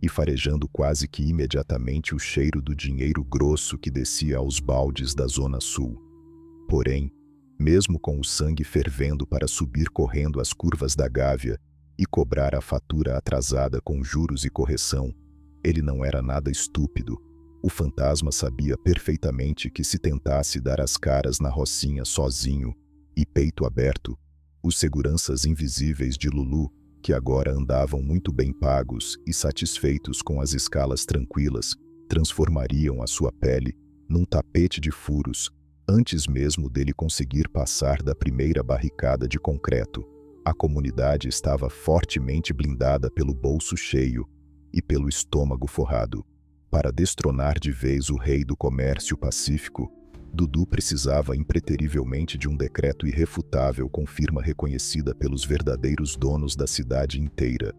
e farejando quase que imediatamente o cheiro do dinheiro grosso que descia aos baldes da Zona Sul. Porém, mesmo com o sangue fervendo para subir correndo as curvas da Gávea e cobrar a fatura atrasada com juros e correção, ele não era nada estúpido. O fantasma sabia perfeitamente que se tentasse dar as caras na Rocinha sozinho e peito aberto, os seguranças invisíveis de Lulu, que agora andavam muito bem pagos e satisfeitos com as escalas tranquilas, transformariam a sua pele num tapete de furos, antes mesmo dele conseguir passar da primeira barricada de concreto. A comunidade estava fortemente blindada pelo bolso cheio e pelo estômago forrado. Para destronar de vez o rei do comércio pacífico, Dudu precisava impreterivelmente de um decreto irrefutável com firma reconhecida pelos verdadeiros donos da cidade inteira.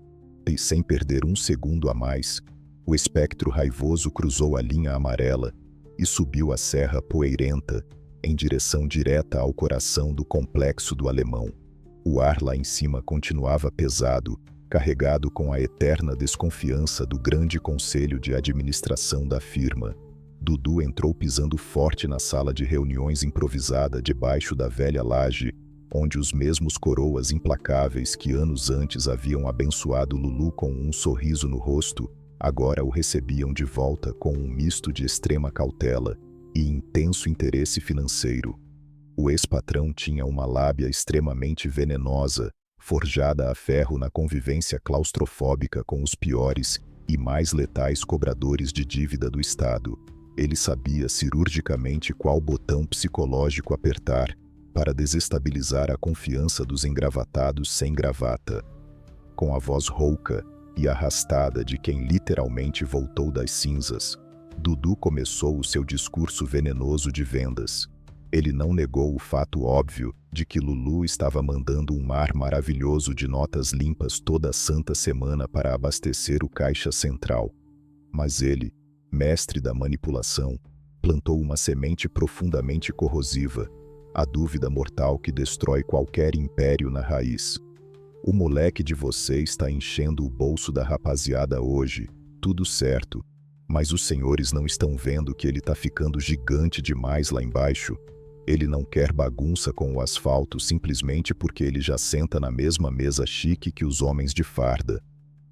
E sem perder um segundo a mais, o espectro raivoso cruzou a linha amarela e subiu a serra poeirenta em direção direta ao coração do complexo do Alemão. O ar lá em cima continuava pesado, carregado com a eterna desconfiança do grande conselho de administração da firma. Dudu entrou pisando forte na sala de reuniões improvisada debaixo da velha laje, onde os mesmos coroas implacáveis que anos antes haviam abençoado Lulu com um sorriso no rosto, agora o recebiam de volta com um misto de extrema cautela e intenso interesse financeiro. O ex-patrão tinha uma lábia extremamente venenosa, forjada a ferro na convivência claustrofóbica com os piores e mais letais cobradores de dívida do Estado. Ele sabia cirurgicamente qual botão psicológico apertar para desestabilizar a confiança dos engravatados sem gravata. Com a voz rouca e arrastada de quem literalmente voltou das cinzas, Dudu começou o seu discurso venenoso de vendas. Ele não negou o fato óbvio de que Lulu estava mandando um mar maravilhoso de notas limpas toda santa semana para abastecer o caixa central. Mas ele, mestre da manipulação, plantou uma semente profundamente corrosiva, a dúvida mortal que destrói qualquer império na raiz. O moleque de você está enchendo o bolso da rapaziada hoje, tudo certo, mas os senhores não estão vendo que ele tá ficando gigante demais lá embaixo? Ele não quer bagunça com o asfalto simplesmente porque ele já senta na mesma mesa chique que os homens de farda.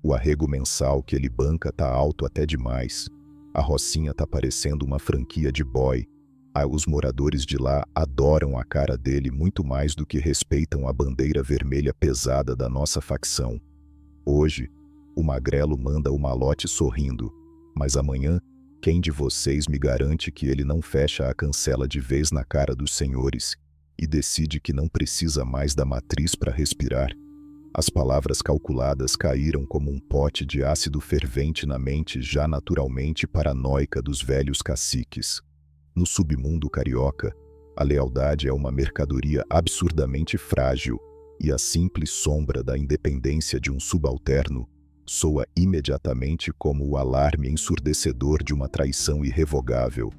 O arrego mensal que ele banca tá alto até demais. A Rocinha tá parecendo uma franquia de boy. Os moradores de lá adoram a cara dele muito mais do que respeitam a bandeira vermelha pesada da nossa facção. Hoje, o magrelo manda o malote sorrindo, mas amanhã, quem de vocês me garante que ele não fecha a cancela de vez na cara dos senhores e decide que não precisa mais da matriz para respirar? As palavras calculadas caíram como um pote de ácido fervente na mente já naturalmente paranoica dos velhos caciques. No submundo carioca, a lealdade é uma mercadoria absurdamente frágil, e a simples sombra da independência de um subalterno soa imediatamente como o alarme ensurdecedor de uma traição irrevogável.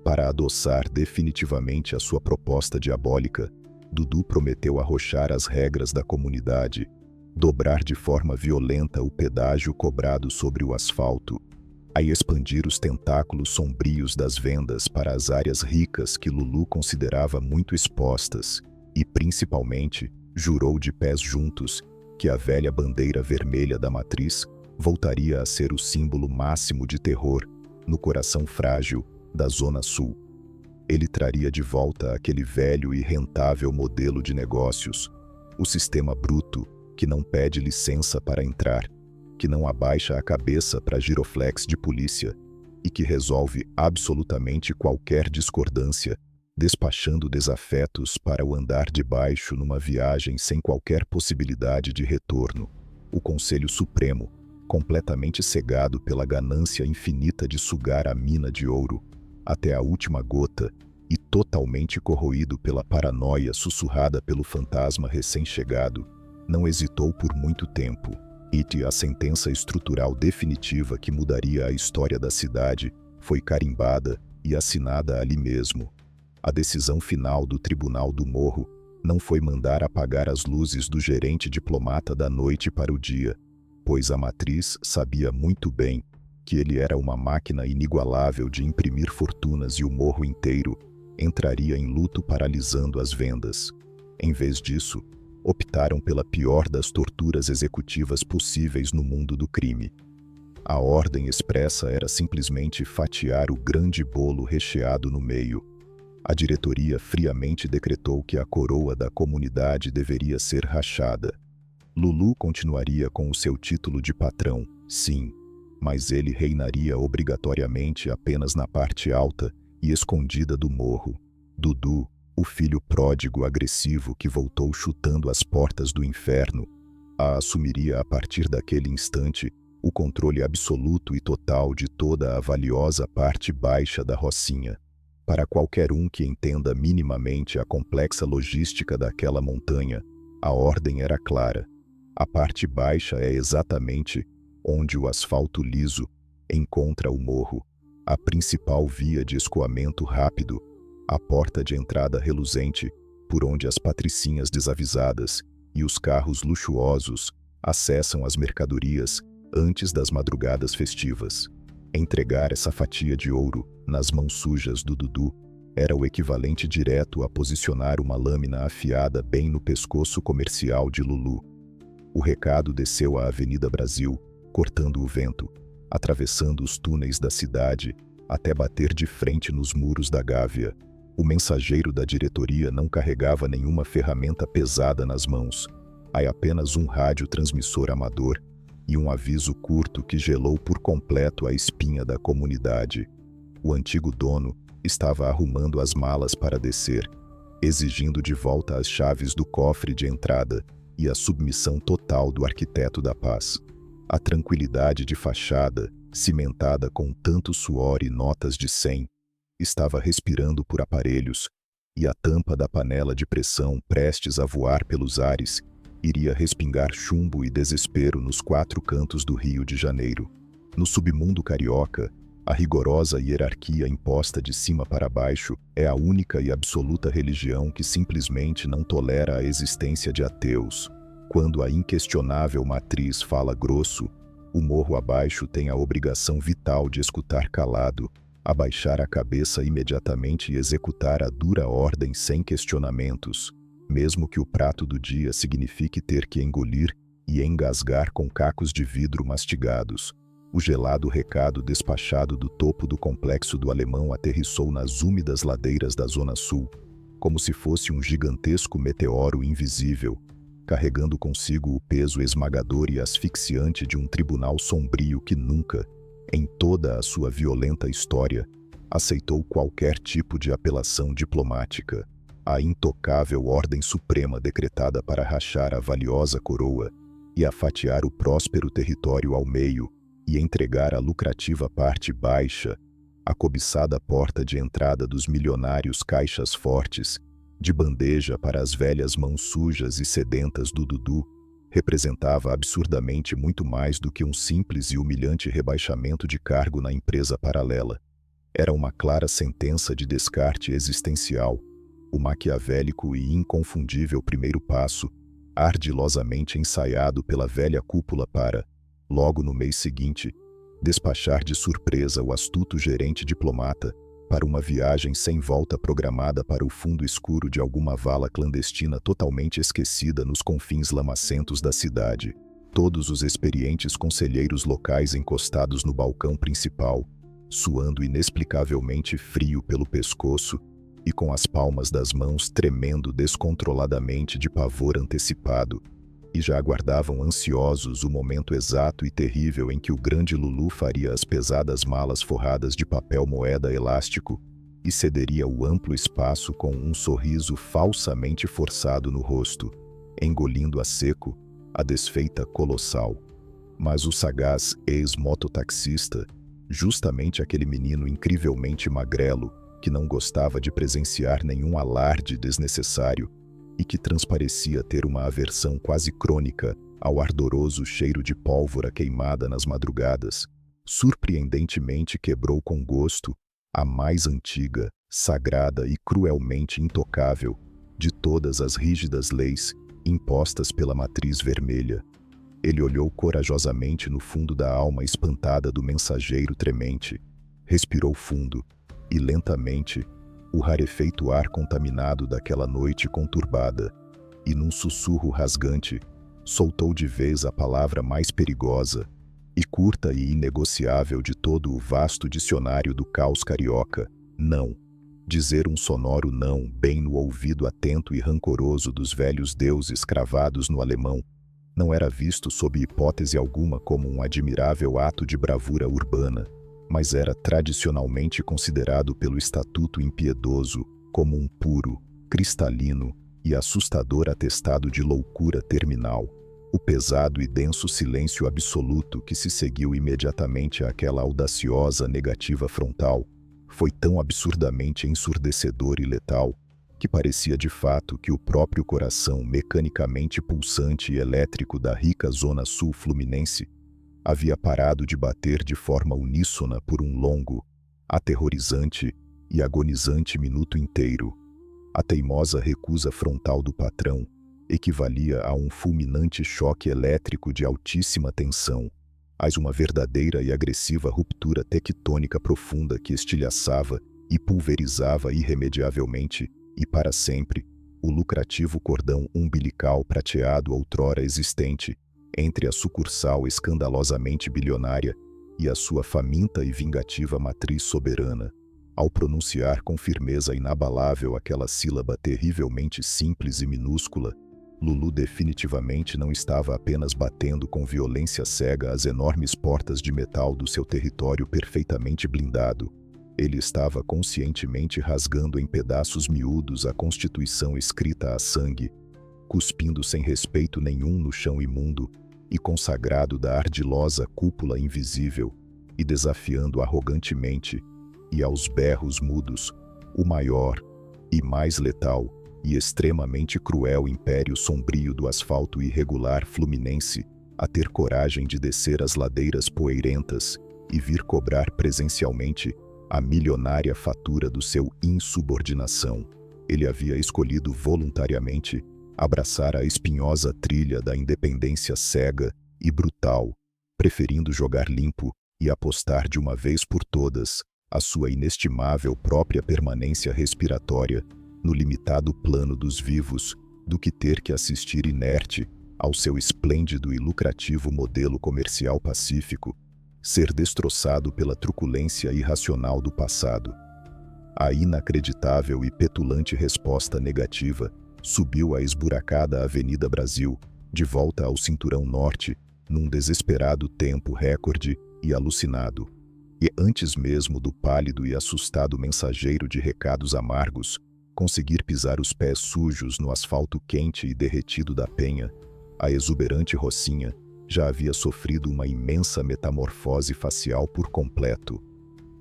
Para adoçar definitivamente a sua proposta diabólica, Dudu prometeu arrochar as regras da comunidade, dobrar de forma violenta o pedágio cobrado sobre o asfalto, a expandir os tentáculos sombrios das vendas para as áreas ricas que Lulu considerava muito expostas e, principalmente, jurou de pés juntos que a velha bandeira vermelha da matriz voltaria a ser o símbolo máximo de terror no coração frágil da Zona Sul. Ele traria de volta aquele velho e rentável modelo de negócios, o sistema bruto que não pede licença para entrar, que não abaixa a cabeça para giroflex de polícia e que resolve absolutamente qualquer discordância, despachando desafetos para o andar de baixo numa viagem sem qualquer possibilidade de retorno. O Conselho Supremo, completamente cegado pela ganância infinita de sugar a mina de ouro até a última gota e totalmente corroído pela paranoia sussurrada pelo fantasma recém-chegado, não hesitou por muito tempo. E a sentença estrutural definitiva que mudaria a história da cidade foi carimbada e assinada ali mesmo. A decisão final do Tribunal do Morro não foi mandar apagar as luzes do gerente diplomata da noite para o dia, pois a matriz sabia muito bem que ele era uma máquina inigualável de imprimir fortunas e o morro inteiro entraria em luto paralisando as vendas. Em vez disso, optaram pela pior das torturas executivas possíveis no mundo do crime. A ordem expressa era simplesmente fatiar o grande bolo recheado no meio. A diretoria friamente decretou que a coroa da comunidade deveria ser rachada. Lulu continuaria com o seu título de patrão, sim, mas ele reinaria obrigatoriamente apenas na parte alta e escondida do morro. Dudu, o filho pródigo agressivo que voltou chutando as portas do inferno, assumiria a partir daquele instante o controle absoluto e total de toda a valiosa parte baixa da Rocinha. Para qualquer um que entenda minimamente a complexa logística daquela montanha, a ordem era clara. A parte baixa é exatamente onde o asfalto liso encontra o morro, a principal via de escoamento rápido, a porta de entrada reluzente, por onde as patricinhas desavisadas e os carros luxuosos acessam as mercadorias antes das madrugadas festivas. Entregar essa fatia de ouro nas mãos sujas do Dudu era o equivalente direto a posicionar uma lâmina afiada bem no pescoço comercial de Lulu. O recado desceu a Avenida Brasil, cortando o vento, atravessando os túneis da cidade, até bater de frente nos muros da Gávea. O mensageiro da diretoria não carregava nenhuma ferramenta pesada nas mãos. Há apenas um rádio-transmissor amador e um aviso curto que gelou por completo a espinha da comunidade. O antigo dono estava arrumando as malas para descer, exigindo de volta as chaves do cofre de entrada e a submissão total do arquiteto da paz. A tranquilidade de fachada, cimentada com tanto suor e notas de 100, estava respirando por aparelhos, e a tampa da panela de pressão prestes a voar pelos ares iria respingar chumbo e desespero nos 4 cantos do Rio de Janeiro. No submundo carioca, a rigorosa hierarquia imposta de cima para baixo é a única e absoluta religião que simplesmente não tolera a existência de ateus. Quando a inquestionável matriz fala grosso, o morro abaixo tem a obrigação vital de escutar calado, abaixar a cabeça imediatamente e executar a dura ordem sem questionamentos, mesmo que o prato do dia signifique ter que engolir e engasgar com cacos de vidro mastigados. O gelado recado despachado do topo do complexo do Alemão aterrissou nas úmidas ladeiras da Zona Sul, como se fosse um gigantesco meteoro invisível, carregando consigo o peso esmagador e asfixiante de um tribunal sombrio que nunca, em toda a sua violenta história, aceitou qualquer tipo de apelação diplomática. A intocável ordem suprema decretada para rachar a valiosa coroa e a fatiar o próspero território ao meio e entregar a lucrativa parte baixa, a cobiçada porta de entrada dos milionários caixas fortes, de bandeja para as velhas mãos sujas e sedentas do Dudu, representava absurdamente muito mais do que um simples e humilhante rebaixamento de cargo na empresa paralela. Era uma clara sentença de descarte existencial, o maquiavélico e inconfundível primeiro passo, ardilosamente ensaiado pela velha cúpula para, logo no mês seguinte, despachar de surpresa o astuto gerente diplomata para uma viagem sem volta programada para o fundo escuro de alguma vala clandestina totalmente esquecida nos confins lamacentos da cidade. Todos os experientes conselheiros locais encostados no balcão principal, suando inexplicavelmente frio pelo pescoço e com as palmas das mãos tremendo descontroladamente de pavor antecipado, e já aguardavam ansiosos o momento exato e terrível em que o grande Lulu faria as pesadas malas forradas de papel moeda elástico e cederia o amplo espaço com um sorriso falsamente forçado no rosto, engolindo a seco a desfeita colossal. Mas o sagaz ex-mototaxista, justamente aquele menino incrivelmente magrelo que não gostava de presenciar nenhum alarde desnecessário, e que transparecia ter uma aversão quase crônica ao ardoroso cheiro de pólvora queimada nas madrugadas, surpreendentemente quebrou com gosto a mais antiga, sagrada e cruelmente intocável de todas as rígidas leis impostas pela matriz vermelha. Ele olhou corajosamente no fundo da alma espantada do mensageiro tremente, respirou fundo e lentamente o rarefeito ar contaminado daquela noite conturbada, e num sussurro rasgante, soltou de vez a palavra mais perigosa e curta e inegociável de todo o vasto dicionário do caos carioca: não. Dizer um sonoro não bem no ouvido atento e rancoroso dos velhos deuses cravados no alemão não era visto sob hipótese alguma como um admirável ato de bravura urbana, mas era tradicionalmente considerado pelo estatuto impiedoso como um puro, cristalino e assustador atestado de loucura terminal. O pesado e denso silêncio absoluto que se seguiu imediatamente àquela audaciosa negativa frontal foi tão absurdamente ensurdecedor e letal que parecia de fato que o próprio coração mecanicamente pulsante e elétrico da rica zona sul fluminense havia parado de bater de forma uníssona por um longo, aterrorizante e agonizante minuto inteiro. A teimosa recusa frontal do patrão equivalia a um fulminante choque elétrico de altíssima tensão, mas uma verdadeira e agressiva ruptura tectônica profunda que estilhaçava e pulverizava irremediavelmente e para sempre o lucrativo cordão umbilical prateado outrora existente entre a sucursal escandalosamente bilionária e a sua faminta e vingativa matriz soberana. Ao pronunciar com firmeza inabalável aquela sílaba terrivelmente simples e minúscula, Lulu definitivamente não estava apenas batendo com violência cega as enormes portas de metal do seu território perfeitamente blindado. Ele estava conscientemente rasgando em pedaços miúdos a Constituição escrita a sangue, cuspindo sem respeito nenhum no chão imundo e consagrado da ardilosa cúpula invisível, e desafiando arrogantemente, e aos berros mudos, o maior e mais letal e extremamente cruel império sombrio do asfalto irregular fluminense a ter coragem de descer as ladeiras poeirentas e vir cobrar presencialmente a milionária fatura do seu insubordinação. Ele havia escolhido voluntariamente abraçar a espinhosa trilha da independência cega e brutal, preferindo jogar limpo e apostar de uma vez por todas a sua inestimável própria permanência respiratória no limitado plano dos vivos, do que ter que assistir inerte ao seu esplêndido e lucrativo modelo comercial pacífico ser destroçado pela truculência irracional do passado. A inacreditável e petulante resposta negativa subiu a esburacada Avenida Brasil, de volta ao cinturão norte, num desesperado tempo recorde e alucinado. E antes mesmo do pálido e assustado mensageiro de recados amargos conseguir pisar os pés sujos no asfalto quente e derretido da Penha, A exuberante Rocinha já havia sofrido uma imensa metamorfose facial por completo.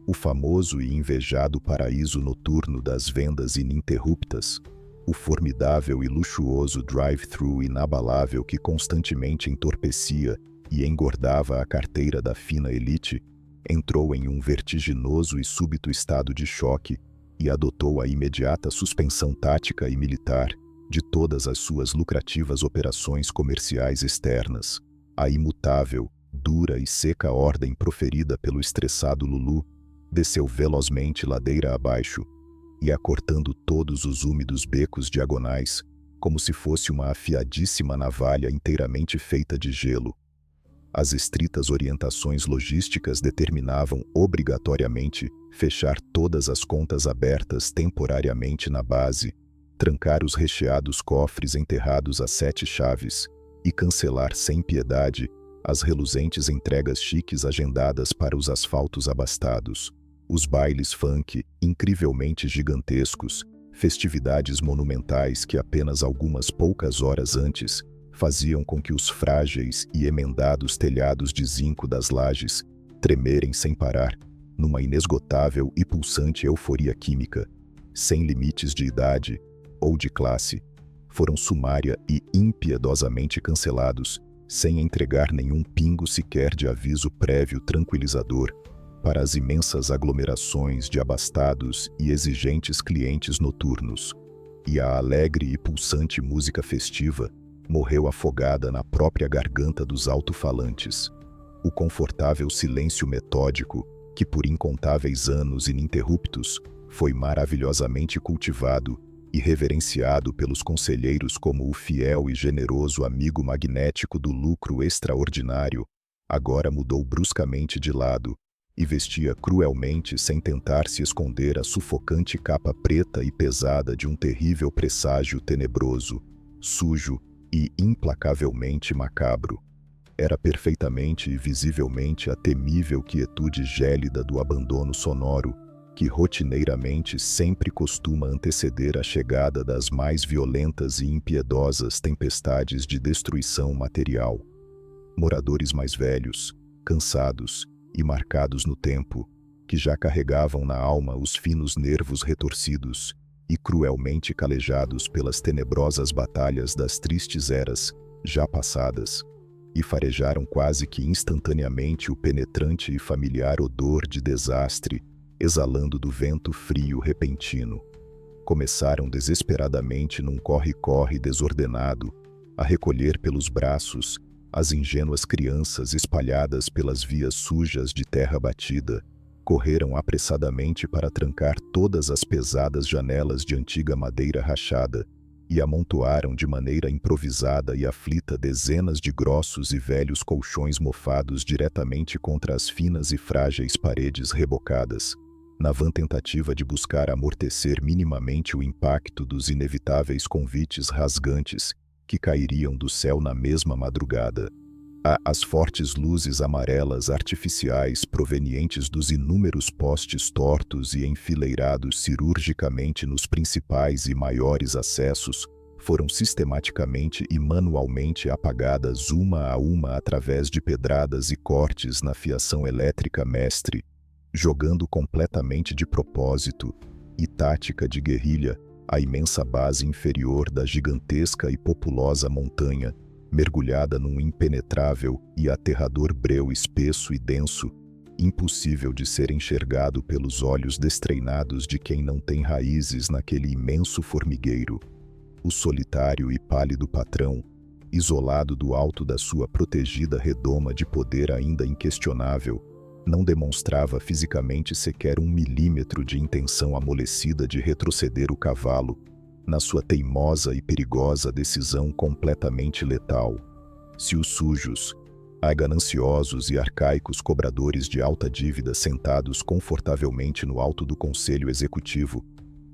O famoso e invejado paraíso noturno das vendas ininterruptas, o formidável e luxuoso drive-thru inabalável que constantemente entorpecia e engordava a carteira da fina elite, entrou em um vertiginoso e súbito estado de choque e adotou a imediata suspensão tática e militar de todas as suas lucrativas operações comerciais externas. A imutável, dura e seca ordem proferida pelo estressado Lulu desceu velozmente ladeira abaixo e, acortando todos os úmidos becos diagonais, como se fosse uma afiadíssima navalha inteiramente feita de gelo. As estritas orientações logísticas determinavam obrigatoriamente fechar todas as contas abertas temporariamente na base, trancar os recheados cofres enterrados a 7 chaves e cancelar sem piedade as reluzentes entregas chiques agendadas para os asfaltos abastados, os bailes funk incrivelmente gigantescos, festividades monumentais que apenas algumas poucas horas antes faziam com que os frágeis e emendados telhados de zinco das lajes tremerem sem parar, numa inesgotável e pulsante euforia química, sem limites de idade ou de classe, foram sumária e impiedosamente cancelados, sem entregar nenhum pingo sequer de aviso prévio tranquilizador para as imensas aglomerações de abastados e exigentes clientes noturnos. E a alegre e pulsante música festiva morreu afogada na própria garganta dos alto-falantes. O confortável silêncio metódico, que por incontáveis anos ininterruptos foi maravilhosamente cultivado e reverenciado pelos conselheiros como o fiel e generoso amigo magnético do lucro extraordinário, agora mudou bruscamente de lado e vestia cruelmente sem tentar se esconder a sufocante capa preta e pesada de um terrível presságio tenebroso, sujo e implacavelmente macabro. Era perfeitamente e visivelmente a temível quietude gélida do abandono sonoro, que rotineiramente sempre costuma anteceder a chegada das mais violentas e impiedosas tempestades de destruição material. Moradores mais velhos, cansados e marcados no tempo, que já carregavam na alma os finos nervos retorcidos e cruelmente calejados pelas tenebrosas batalhas das tristes eras já passadas, e farejaram quase que instantaneamente o penetrante e familiar odor de desastre exalando do vento frio repentino. Começaram desesperadamente num corre-corre desordenado a recolher pelos braços as ingênuas crianças espalhadas pelas vias sujas de terra batida, correram apressadamente para trancar todas as pesadas janelas de antiga madeira rachada e amontoaram de maneira improvisada e aflita dezenas de grossos e velhos colchões mofados diretamente contra as finas e frágeis paredes rebocadas, na vã tentativa de buscar amortecer minimamente o impacto dos inevitáveis convites rasgantes que cairiam do céu na mesma madrugada. As fortes luzes amarelas artificiais provenientes dos inúmeros postes tortos e enfileirados cirurgicamente nos principais e maiores acessos foram sistematicamente e manualmente apagadas uma a uma através de pedradas e cortes na fiação elétrica mestre, jogando completamente de propósito e tática de guerrilha a imensa base inferior da gigantesca e populosa montanha, mergulhada num impenetrável e aterrador breu espesso e denso, impossível de ser enxergado pelos olhos destreinados de quem não tem raízes naquele imenso formigueiro. O solitário e pálido patrão, isolado do alto da sua protegida redoma de poder ainda inquestionável, não demonstrava fisicamente sequer 1 milímetro de intenção amolecida de retroceder o cavalo, na sua teimosa e perigosa decisão completamente letal. Se os sujos, gananciosos e arcaicos cobradores de alta dívida sentados confortavelmente no alto do Conselho Executivo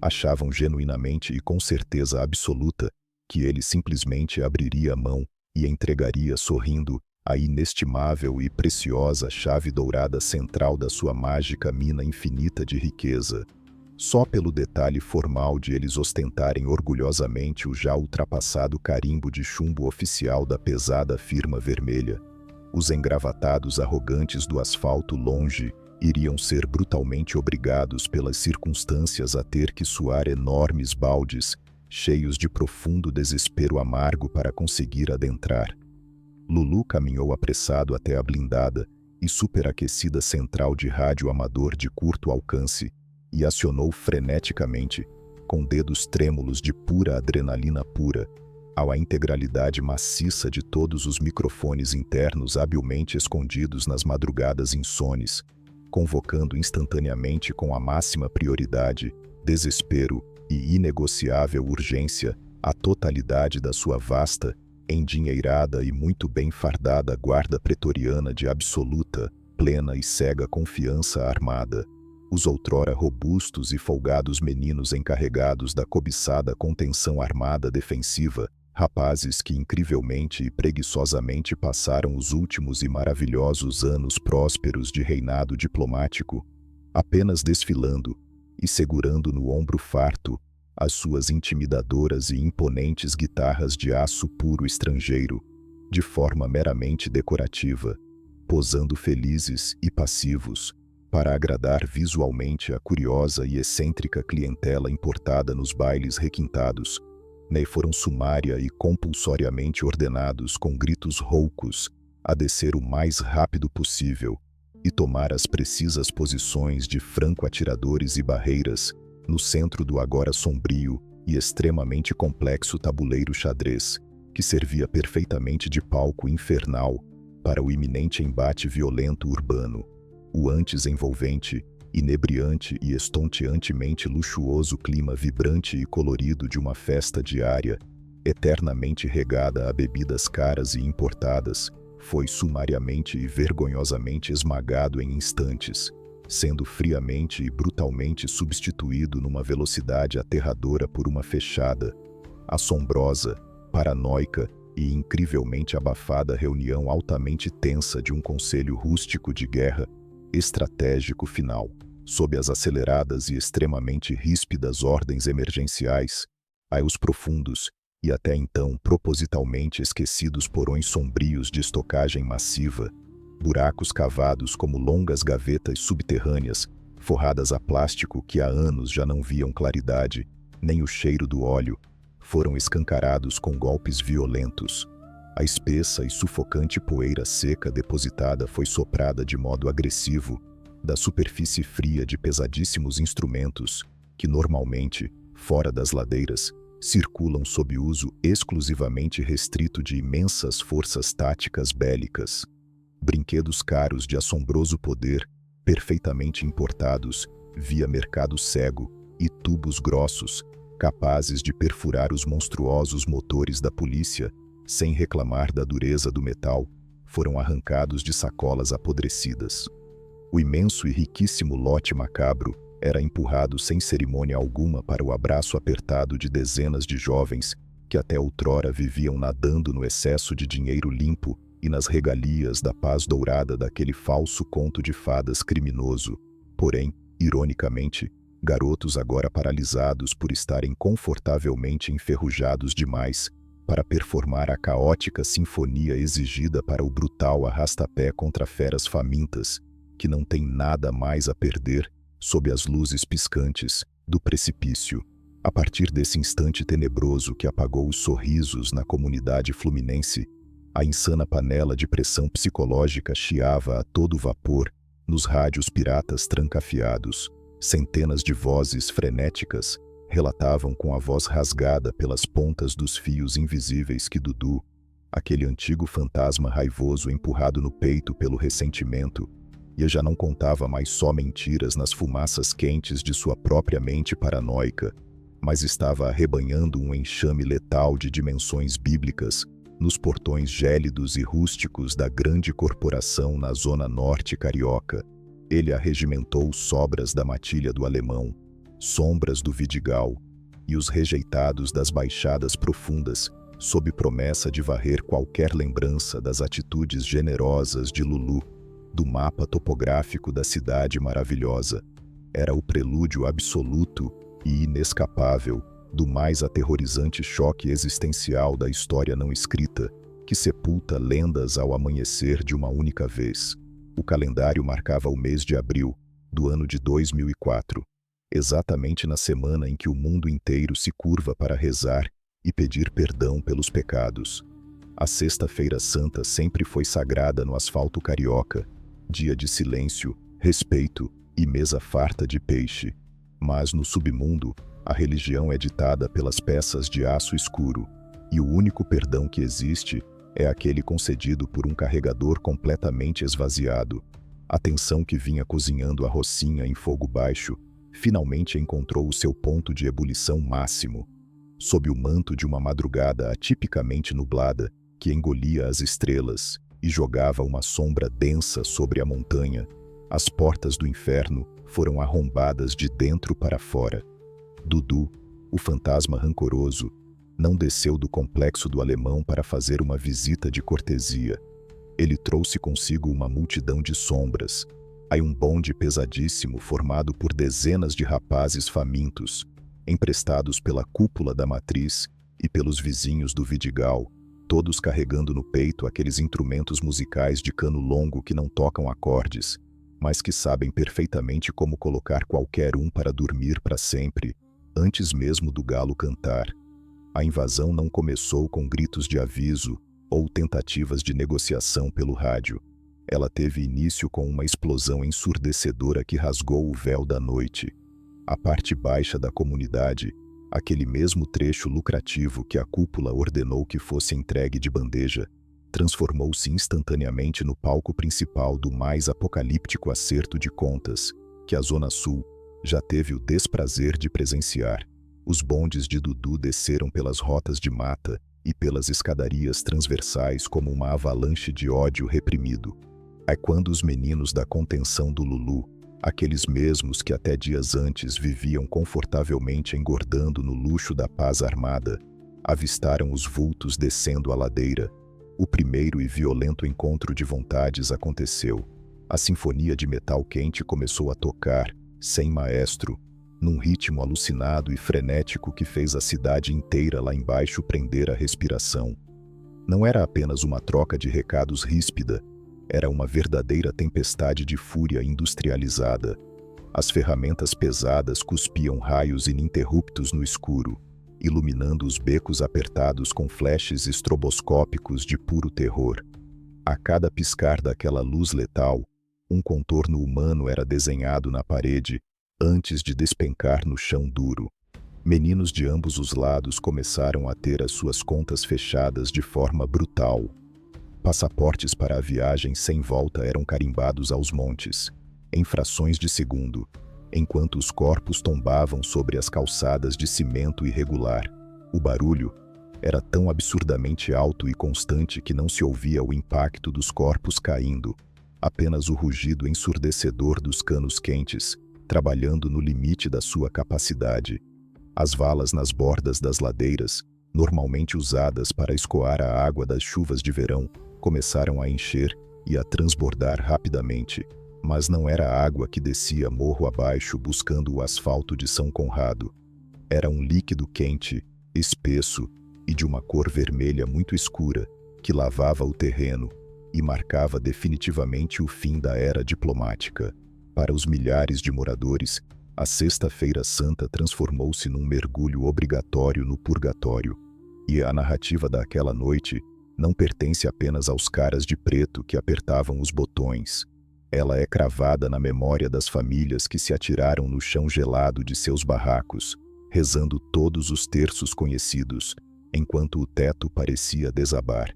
achavam genuinamente e com certeza absoluta que ele simplesmente abriria a mão e entregaria sorrindo a inestimável e preciosa chave dourada central da sua mágica mina infinita de riqueza, só pelo detalhe formal de eles ostentarem orgulhosamente o já ultrapassado carimbo de chumbo oficial da pesada firma vermelha. Os engravatados arrogantes do asfalto longe iriam ser brutalmente obrigados pelas circunstâncias a ter que suar enormes baldes, cheios de profundo desespero amargo para conseguir adentrar. Lulu caminhou apressado até a blindada e superaquecida central de rádio amador de curto alcance e acionou freneticamente, com dedos trêmulos de pura adrenalina pura, a integralidade maciça de todos os microfones internos habilmente escondidos nas madrugadas insones, convocando instantaneamente com a máxima prioridade, desespero e inegociável urgência a totalidade da sua vasta, endinheirada e muito bem fardada guarda pretoriana de absoluta, plena e cega confiança armada, os outrora robustos e folgados meninos encarregados da cobiçada contenção armada defensiva, rapazes que incrivelmente e preguiçosamente passaram os últimos e maravilhosos anos prósperos de reinado diplomático, apenas desfilando e segurando no ombro farto as suas intimidadoras e imponentes guitarras de aço puro estrangeiro, de forma meramente decorativa, posando felizes e passivos, para agradar visualmente a curiosa e excêntrica clientela importada nos bailes requintados, foram sumária e compulsoriamente ordenados com gritos roucos a descer o mais rápido possível e tomar as precisas posições de franco-atiradores e barreiras no centro do agora sombrio e extremamente complexo tabuleiro xadrez, que servia perfeitamente de palco infernal para o iminente embate violento urbano, o antes envolvente, inebriante e estonteantemente luxuoso clima vibrante e colorido de uma festa diária, eternamente regada a bebidas caras e importadas, foi sumariamente e vergonhosamente esmagado em instantes, sendo friamente e brutalmente substituído numa velocidade aterradora por uma fechada, assombrosa, paranoica e incrivelmente abafada reunião altamente tensa de um conselho rústico de guerra estratégico final, sob as aceleradas e extremamente ríspidas ordens emergenciais, os profundos e até então propositalmente esquecidos porões sombrios de estocagem massiva, buracos cavados como longas gavetas subterrâneas, forradas a plástico que há anos já não viam claridade, nem o cheiro do óleo, foram escancarados com golpes violentos. A espessa e sufocante poeira seca depositada foi soprada de modo agressivo da superfície fria de pesadíssimos instrumentos que normalmente, fora das ladeiras, circulam sob uso exclusivamente restrito de imensas forças táticas bélicas. Brinquedos caros de assombroso poder, perfeitamente importados via mercado cego e tubos grossos, capazes de perfurar os monstruosos motores da polícia, sem reclamar da dureza do metal, foram arrancados de sacolas apodrecidas. O imenso e riquíssimo lote macabro era empurrado sem cerimônia alguma para o abraço apertado de dezenas de jovens que até outrora viviam nadando no excesso de dinheiro limpo e nas regalias da paz dourada daquele falso conto de fadas criminoso, porém, ironicamente, garotos agora paralisados por estarem confortavelmente enferrujados demais para performar a caótica sinfonia exigida para o brutal arrastapé contra feras famintas, que não tem nada mais a perder, sob as luzes piscantes do precipício. A partir desse instante tenebroso que apagou os sorrisos na comunidade fluminense, a insana panela de pressão psicológica chiava a todo vapor nos rádios piratas trancafiados. Centenas de vozes frenéticas relatavam com a voz rasgada pelas pontas dos fios invisíveis que Dudu, aquele antigo fantasma raivoso empurrado no peito pelo ressentimento, e já não contava mais só mentiras nas fumaças quentes de sua própria mente paranoica, mas estava arrebanhando um enxame letal de dimensões bíblicas nos portões gélidos e rústicos da grande corporação na zona norte carioca. Ele arregimentou sobras da matilha do Alemão, sombras do Vidigal e os rejeitados das baixadas profundas, sob promessa de varrer qualquer lembrança das atitudes generosas de Lulu, do mapa topográfico da cidade maravilhosa. Era o prelúdio absoluto e inescapável do mais aterrorizante choque existencial da história não escrita, que sepulta lendas ao amanhecer de uma única vez. O calendário marcava o mês de abril do ano de 2004, exatamente na semana em que o mundo inteiro se curva para rezar e pedir perdão pelos pecados. A Sexta-feira Santa sempre foi sagrada no asfalto carioca, dia de silêncio, respeito e mesa farta de peixe. Mas no submundo, a religião é ditada pelas peças de aço escuro, e o único perdão que existe é aquele concedido por um carregador completamente esvaziado. A tensão que vinha cozinhando a rocinha em fogo baixo finalmente encontrou o seu ponto de ebulição máximo. Sob o manto de uma madrugada atipicamente nublada, que engolia as estrelas e jogava uma sombra densa sobre a montanha, as portas do inferno foram arrombadas de dentro para fora. Dudu, o fantasma rancoroso, não desceu do complexo do Alemão para fazer uma visita de cortesia. Ele trouxe consigo uma multidão de sombras, aí um bonde pesadíssimo formado por dezenas de rapazes famintos, emprestados pela cúpula da matriz e pelos vizinhos do Vidigal, todos carregando no peito aqueles instrumentos musicais de cano longo que não tocam acordes, mas que sabem perfeitamente como colocar qualquer um para dormir para sempre, antes mesmo do galo cantar. A invasão não começou com gritos de aviso ou tentativas de negociação pelo rádio. Ela teve início com uma explosão ensurdecedora que rasgou o véu da noite. A parte baixa da comunidade, aquele mesmo trecho lucrativo que a cúpula ordenou que fosse entregue de bandeja, transformou-se instantaneamente no palco principal do mais apocalíptico acerto de contas que a Zona Sul já teve o desprazer de presenciar. Os bondes de Dudu desceram pelas rotas de mata e pelas escadarias transversais como uma avalanche de ódio reprimido. É quando os meninos da contenção do Lulu, aqueles mesmos que até dias antes viviam confortavelmente engordando no luxo da paz armada, avistaram os vultos descendo a ladeira. O primeiro e violento encontro de vontades aconteceu. A sinfonia de metal quente começou a tocar, sem maestro, num ritmo alucinado e frenético que fez a cidade inteira lá embaixo prender a respiração. Não era apenas uma troca de recados ríspida, era uma verdadeira tempestade de fúria industrializada. As ferramentas pesadas cuspiam raios ininterruptos no escuro, iluminando os becos apertados com flashes estroboscópicos de puro terror. A cada piscar daquela luz letal, um contorno humano era desenhado na parede, antes de despencar no chão duro. Meninos de ambos os lados começaram a ter as suas contas fechadas de forma brutal. Passaportes para a viagem sem volta eram carimbados aos montes, em frações de segundo, enquanto os corpos tombavam sobre as calçadas de cimento irregular. O barulho era tão absurdamente alto e constante que não se ouvia o impacto dos corpos caindo, apenas o rugido ensurdecedor dos canos quentes, trabalhando no limite da sua capacidade. As valas nas bordas das ladeiras, normalmente usadas para escoar a água das chuvas de verão, começaram a encher e a transbordar rapidamente, mas não era a água que descia morro abaixo buscando o asfalto de São Conrado. Era um líquido quente, espesso e de uma cor vermelha muito escura, que lavava o terreno e marcava definitivamente o fim da era diplomática. Para os milhares de moradores, a Sexta-feira Santa transformou-se num mergulho obrigatório no purgatório. E a narrativa daquela noite não pertence apenas aos caras de preto que apertavam os botões. Ela é cravada na memória das famílias que se atiraram no chão gelado de seus barracos, rezando todos os terços conhecidos, enquanto o teto parecia desabar.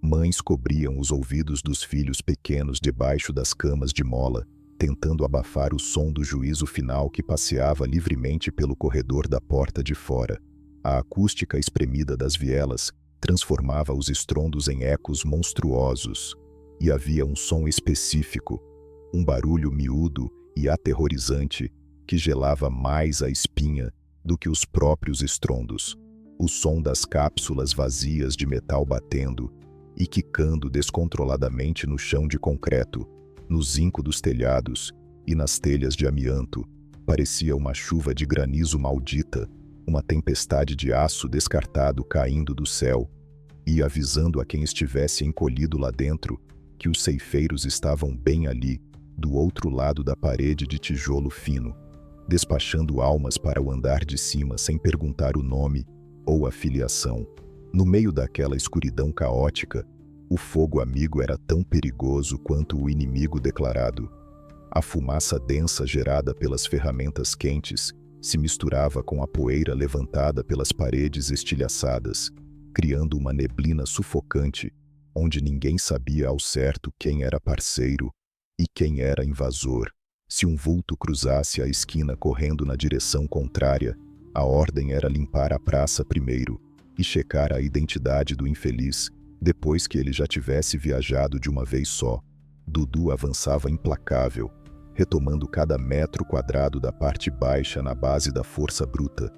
Mães cobriam os ouvidos dos filhos pequenos debaixo das camas de mola, tentando abafar o som do juízo final que passeava livremente pelo corredor da porta de fora. A acústica espremida das vielas transformava os estrondos em ecos monstruosos, e havia um som específico, um barulho miúdo e aterrorizante que gelava mais a espinha do que os próprios estrondos. O som das cápsulas vazias de metal batendo e quicando descontroladamente no chão de concreto, no zinco dos telhados e nas telhas de amianto, Parecia uma chuva de granizo maldita, uma tempestade de aço descartado caindo do céu, e avisando a quem estivesse encolhido lá dentro que os ceifeiros estavam bem ali, do outro lado da parede de tijolo fino, despachando almas para o andar de cima sem perguntar o nome ou a filiação. No meio daquela escuridão caótica, o fogo amigo era tão perigoso quanto o inimigo declarado. A fumaça densa gerada pelas ferramentas quentes se misturava com a poeira levantada pelas paredes estilhaçadas, criando uma neblina sufocante, onde ninguém sabia ao certo quem era parceiro e quem era invasor. Se um vulto cruzasse a esquina correndo na direção contrária, a ordem era limpar a praça primeiro e checar a identidade do infeliz, depois que ele já tivesse viajado de uma vez só. Dudu avançava implacável, retomando cada metro quadrado da parte baixa na base da força bruta,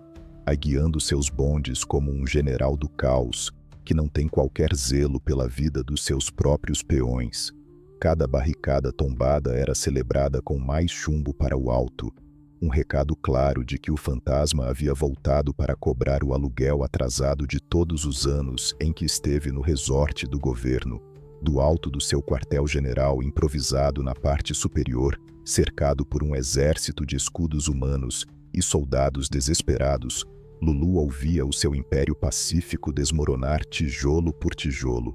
aguiando seus bondes como um general do caos, que não tem qualquer zelo pela vida dos seus próprios peões. Cada barricada tombada era celebrada com mais chumbo para o alto, um recado claro de que o fantasma havia voltado para cobrar o aluguel atrasado de todos os anos em que esteve no resorte do governo. Do alto do seu quartel-general improvisado na parte superior, cercado por um exército de escudos humanos e soldados desesperados, Lulu ouvia o seu império pacífico desmoronar tijolo por tijolo.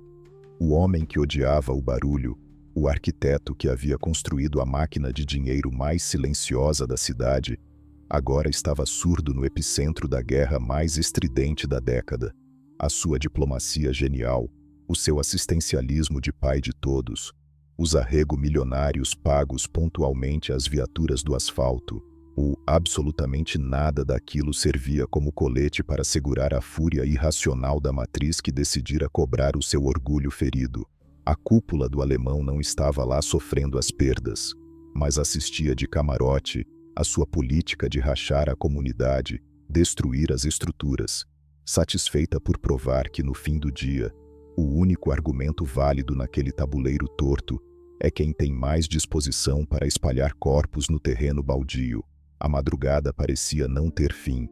O homem que odiava o barulho, o arquiteto que havia construído a máquina de dinheiro mais silenciosa da cidade, agora estava surdo no epicentro da guerra mais estridente da década. A sua diplomacia genial, o seu assistencialismo de pai de todos, os arrego-milionários pagos pontualmente às viaturas do asfalto, absolutamente nada daquilo servia como colete para segurar a fúria irracional da matriz que decidira cobrar o seu orgulho ferido. A cúpula do alemão não estava lá sofrendo as perdas, mas assistia de camarote a sua política de rachar a comunidade, destruir as estruturas, satisfeita por provar que no fim do dia, o único argumento válido naquele tabuleiro torto é quem tem mais disposição para espalhar corpos no terreno baldio. A madrugada parecia não ter fim,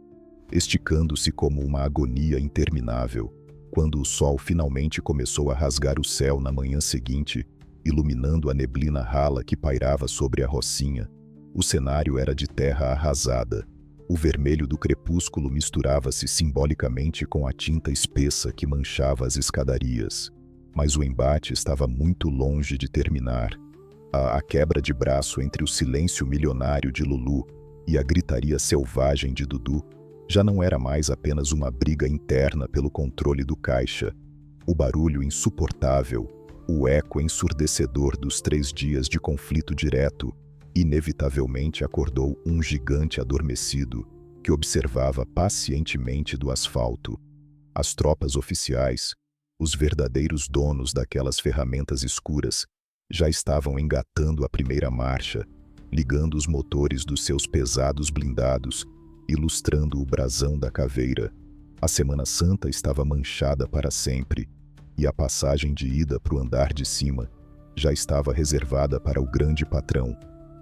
esticando-se como uma agonia interminável, quando o sol finalmente começou a rasgar o céu na manhã seguinte, iluminando a neblina rala que pairava sobre a rocinha. O cenário era de terra arrasada. O vermelho do crepúsculo misturava-se simbolicamente com a tinta espessa que manchava as escadarias. Mas o embate estava muito longe de terminar. A quebra de braço entre o silêncio milionário de Lulu e a gritaria selvagem de Dudu já não era mais apenas uma briga interna pelo controle do caixa. O barulho insuportável, o eco ensurdecedor dos 3 dias de conflito direto, inevitavelmente acordou um gigante adormecido que observava pacientemente do asfalto. As tropas oficiais, os verdadeiros donos daquelas ferramentas escuras, já estavam engatando a primeira marcha, ligando os motores dos seus pesados blindados, ilustrando o brasão da caveira. A Semana Santa estava manchada para sempre, e a passagem de ida para o andar de cima já estava reservada para o grande patrão,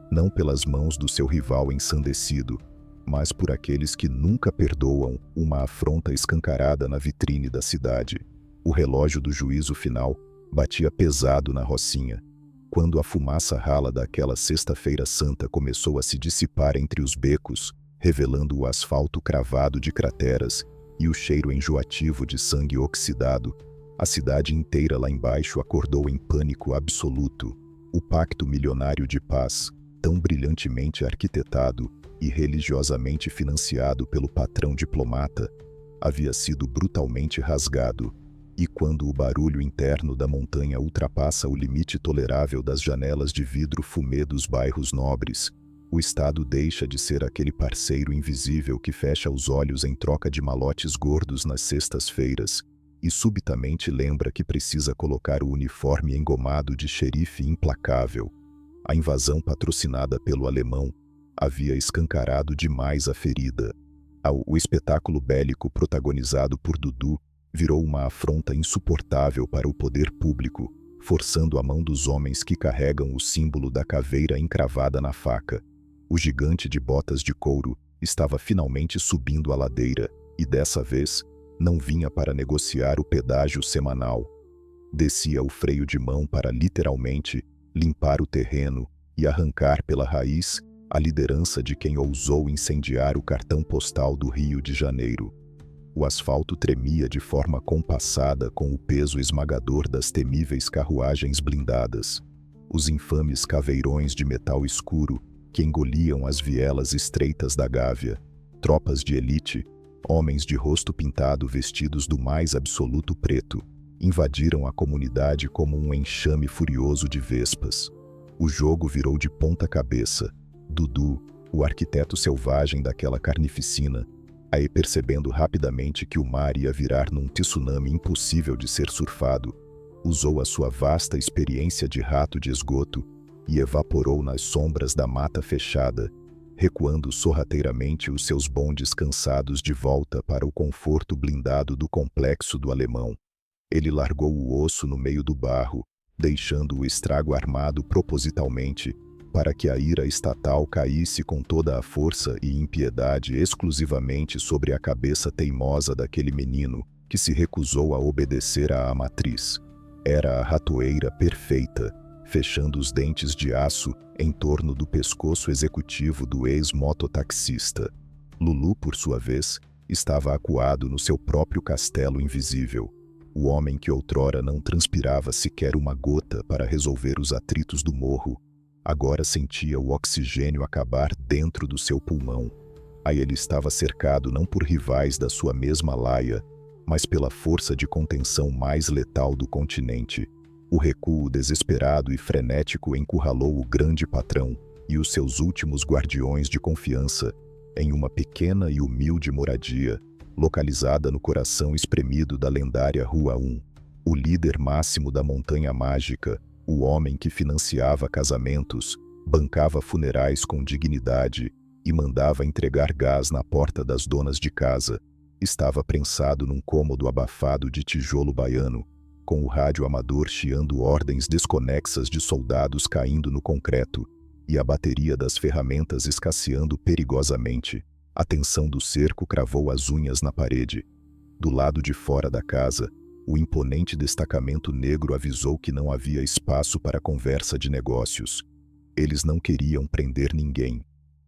não pelas mãos do seu rival ensandecido, mas por aqueles que nunca perdoam uma afronta escancarada na vitrine da cidade. O relógio do juízo final batia pesado na rocinha, quando a fumaça rala daquela sexta-feira santa começou a se dissipar entre os becos, revelando o asfalto cravado de crateras e o cheiro enjoativo de sangue oxidado, a cidade inteira lá embaixo acordou em pânico absoluto. O pacto milionário de paz, tão brilhantemente arquitetado e religiosamente financiado pelo patrão diplomata, havia sido brutalmente rasgado. E quando o barulho interno da montanha ultrapassa o limite tolerável das janelas de vidro fumê dos bairros nobres, o Estado deixa de ser aquele parceiro invisível que fecha os olhos em troca de malotes gordos nas sextas-feiras e subitamente lembra que precisa colocar o uniforme engomado de xerife implacável. A invasão patrocinada pelo alemão havia escancarado demais a ferida. O espetáculo bélico protagonizado por Dudu virou uma afronta insuportável para o poder público, forçando a mão dos homens que carregam o símbolo da caveira encravada na faca. O gigante de botas de couro estava finalmente subindo a ladeira e, dessa vez, não vinha para negociar o pedágio semanal. Descia o freio de mão para literalmente limpar o terreno e arrancar pela raiz a liderança de quem ousou incendiar o cartão postal do Rio de Janeiro. O asfalto tremia de forma compassada com o peso esmagador das temíveis carruagens blindadas, os infames caveirões de metal escuro que engoliam as vielas estreitas da Gávea, tropas de elite, homens de rosto pintado vestidos do mais absoluto preto, invadiram a comunidade como um enxame furioso de vespas. O jogo virou de ponta cabeça. Dudu, o arquiteto selvagem daquela carnificina, aí percebendo rapidamente que o mar ia virar num tsunami impossível de ser surfado, usou a sua vasta experiência de rato de esgoto e evaporou nas sombras da mata fechada, recuando sorrateiramente os seus bondes cansados de volta para o conforto blindado do complexo do Alemão. Ele largou o osso no meio do barro, deixando o estrago armado propositalmente, para que a ira estatal caísse com toda a força e impiedade exclusivamente sobre a cabeça teimosa daquele menino que se recusou a obedecer à matriz. Era a ratoeira perfeita, fechando os dentes de aço em torno do pescoço executivo do ex-mototaxista. Lulu, por sua vez, estava acuado no seu próprio castelo invisível. O homem que outrora não transpirava sequer uma gota para resolver os atritos do morro, agora sentia o oxigênio acabar dentro do seu pulmão. Aí ele estava cercado não por rivais da sua mesma laia, mas pela força de contenção mais letal do continente. O recuo desesperado e frenético encurralou o grande patrão e os seus últimos guardiões de confiança em uma pequena e humilde moradia, localizada no coração espremido da lendária Rua 1. O líder máximo da Montanha Mágica, o homem que financiava casamentos, bancava funerais com dignidade e mandava entregar gás na porta das donas de casa, estava prensado num cômodo abafado de tijolo baiano, com o rádio amador chiando ordens desconexas de soldados caindo no concreto e a bateria das ferramentas escasseando perigosamente. A tensão do cerco cravou as unhas na parede. Do lado de fora da casa, o imponente destacamento negro avisou que não havia espaço para conversa de negócios. Eles não queriam prender ninguém.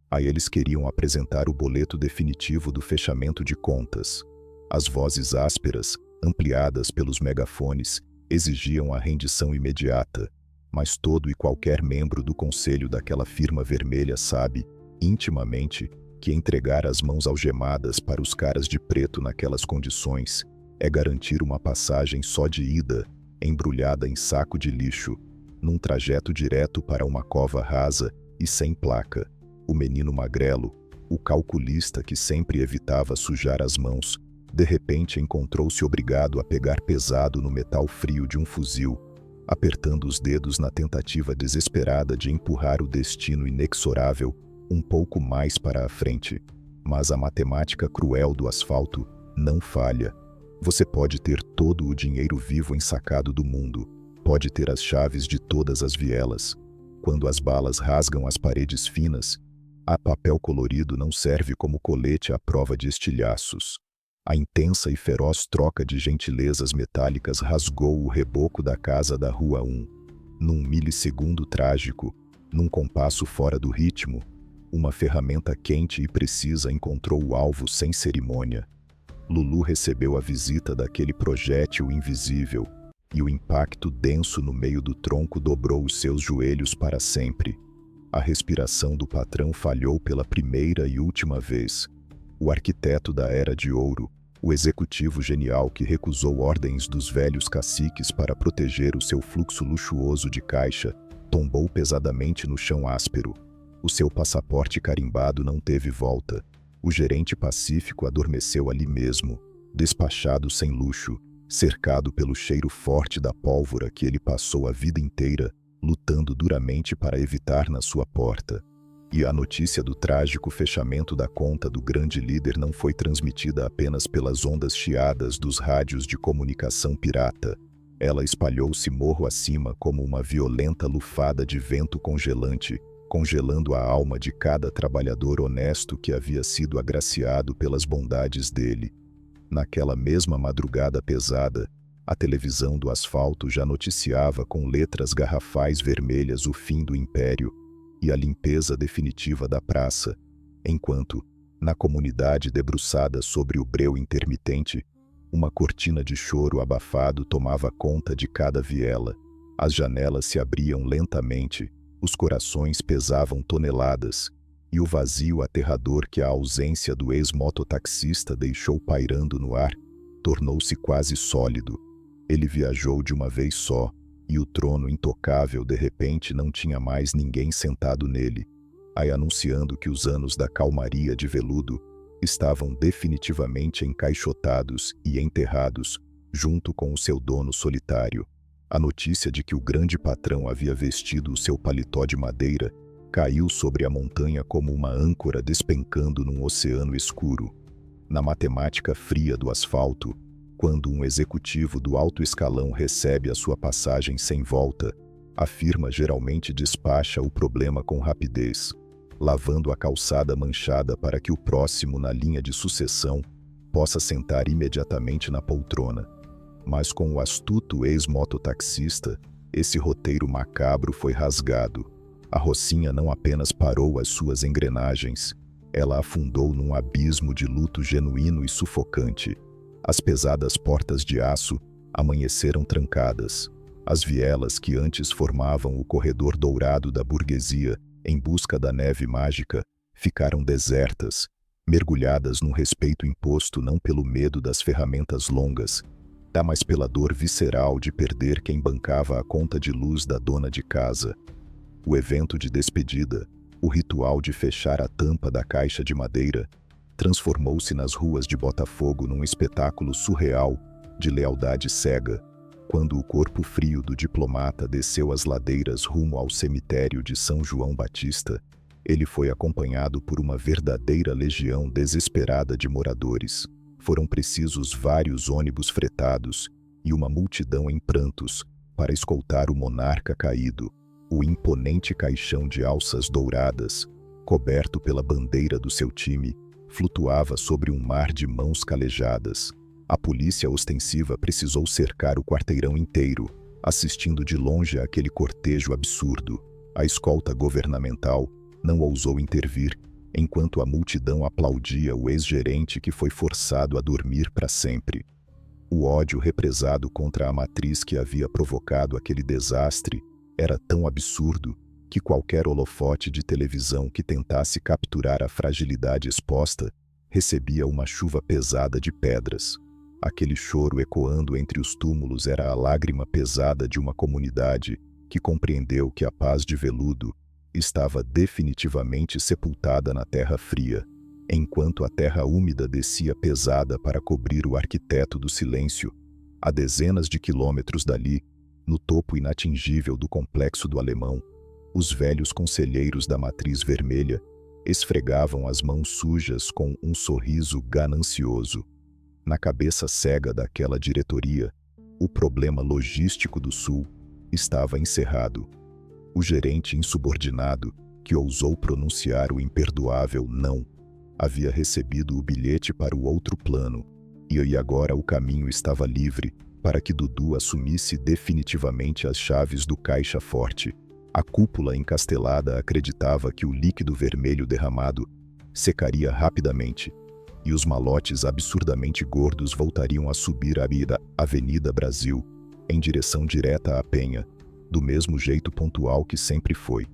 Aí eles queriam apresentar o boleto definitivo do fechamento de contas. As vozes ásperas, ampliadas pelos megafones, exigiam a rendição imediata, mas todo e qualquer membro do conselho daquela firma vermelha sabe, intimamente, que entregar as mãos algemadas para os caras de preto naquelas condições é garantir uma passagem só de ida, embrulhada em saco de lixo, num trajeto direto para uma cova rasa e sem placa. O menino magrelo, o calculista que sempre evitava sujar as mãos, de repente encontrou-se obrigado a pegar pesado no metal frio de um fuzil, apertando os dedos na tentativa desesperada de empurrar o destino inexorável um pouco mais para a frente. Mas a matemática cruel do asfalto não falha. Você pode ter todo o dinheiro vivo ensacado do mundo, pode ter as chaves de todas as vielas. Quando as balas rasgam as paredes finas, a papel colorido não serve como colete à prova de estilhaços. A intensa e feroz troca de gentilezas metálicas rasgou o reboco da casa da Rua 1. Num milissegundo trágico, num compasso fora do ritmo, uma ferramenta quente e precisa encontrou o alvo sem cerimônia. Lulu recebeu a visita daquele projétil invisível, e o impacto denso no meio do tronco dobrou os seus joelhos para sempre. A respiração do patrão falhou pela primeira e última vez. O arquiteto da Era de Ouro, o executivo genial que recusou ordens dos velhos caciques para proteger o seu fluxo luxuoso de caixa, tombou pesadamente no chão áspero. O seu passaporte carimbado não teve volta. O gerente pacífico adormeceu ali mesmo, despachado sem luxo, cercado pelo cheiro forte da pólvora que ele passou a vida inteira, lutando duramente para evitar na sua porta. E a notícia do trágico fechamento da conta do grande líder não foi transmitida apenas pelas ondas chiadas dos rádios de comunicação pirata. Ela espalhou-se morro acima como uma violenta lufada de vento congelante, congelando a alma de cada trabalhador honesto que havia sido agraciado pelas bondades dele. Naquela mesma madrugada pesada, a televisão do asfalto já noticiava com letras garrafais vermelhas o fim do império e a limpeza definitiva da praça, enquanto, na comunidade debruçada sobre o breu intermitente, uma cortina de choro abafado tomava conta de cada viela. As janelas se abriam lentamente, os corações pesavam toneladas, e o vazio aterrador que a ausência do ex-mototaxista deixou pairando no ar tornou-se quase sólido. Ele viajou de uma vez só, e o trono intocável de repente não tinha mais ninguém sentado nele, aí anunciando que os anos da calmaria de veludo estavam definitivamente encaixotados e enterrados junto com o seu dono solitário. A notícia de que o grande patrão havia vestido o seu paletó de madeira caiu sobre a montanha como uma âncora despencando num oceano escuro. Na matemática fria do asfalto, quando um executivo do alto escalão recebe a sua passagem sem volta, a firma geralmente despacha o problema com rapidez, lavando a calçada manchada para que o próximo na linha de sucessão possa sentar imediatamente na poltrona. Mas com o astuto ex-mototaxista, esse roteiro macabro foi rasgado. A Rocinha não apenas parou as suas engrenagens, ela afundou num abismo de luto genuíno e sufocante. As pesadas portas de aço amanheceram trancadas. As vielas que antes formavam o corredor dourado da burguesia em busca da neve mágica ficaram desertas, mergulhadas num respeito imposto não pelo medo das ferramentas longas, mas pela dor visceral de perder quem bancava a conta de luz da dona de casa. O evento de despedida, o ritual de fechar a tampa da caixa de madeira, transformou-se nas ruas de Botafogo num espetáculo surreal de lealdade cega. Quando o corpo frio do diplomata desceu as ladeiras rumo ao cemitério de São João Batista, ele foi acompanhado por uma verdadeira legião desesperada de moradores. Foram precisos vários ônibus fretados e uma multidão em prantos para escoltar o monarca caído. O imponente caixão de alças douradas, coberto pela bandeira do seu time, flutuava sobre um mar de mãos calejadas. A polícia ostensiva precisou cercar o quarteirão inteiro, assistindo de longe àquele cortejo absurdo. A escolta governamental não ousou intervir, enquanto a multidão aplaudia o ex-gerente que foi forçado a dormir para sempre. O ódio represado contra a matriz que havia provocado aquele desastre era tão absurdo que qualquer holofote de televisão que tentasse capturar a fragilidade exposta recebia uma chuva pesada de pedras. Aquele choro ecoando entre os túmulos era a lágrima pesada de uma comunidade que compreendeu que a paz de veludo estava definitivamente sepultada na terra fria, enquanto a terra úmida descia pesada para cobrir o arquiteto do silêncio. A dezenas de quilômetros dali, no topo inatingível do complexo do Alemão, os velhos conselheiros da matriz vermelha esfregavam as mãos sujas com um sorriso ganancioso. Na cabeça cega daquela diretoria, o problema logístico do Sul estava encerrado. O gerente insubordinado, que ousou pronunciar o imperdoável não, havia recebido o bilhete para o outro plano, e agora o caminho estava livre para que Dudu assumisse definitivamente as chaves do caixa forte. A cúpula encastelada acreditava que o líquido vermelho derramado secaria rapidamente, e os malotes absurdamente gordos voltariam a subir a Avenida Brasil, em direção direta à Penha, do mesmo jeito pontual que sempre foi.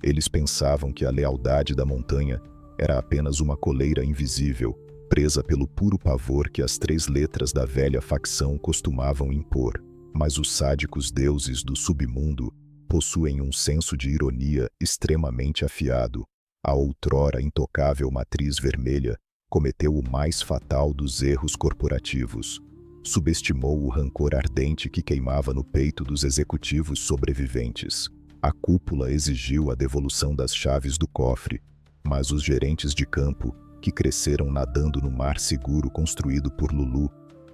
Eles pensavam que a lealdade da montanha era apenas uma coleira invisível, presa pelo puro pavor que as 3 letras da velha facção costumavam impor. Mas os sádicos deuses do submundo possuem um senso de ironia extremamente afiado. A outrora intocável matriz vermelha cometeu o mais fatal dos erros corporativos. Subestimou o rancor ardente que queimava no peito dos executivos sobreviventes. A cúpula exigiu a devolução das chaves do cofre, mas os gerentes de campo, que cresceram nadando no mar seguro construído por Lulu,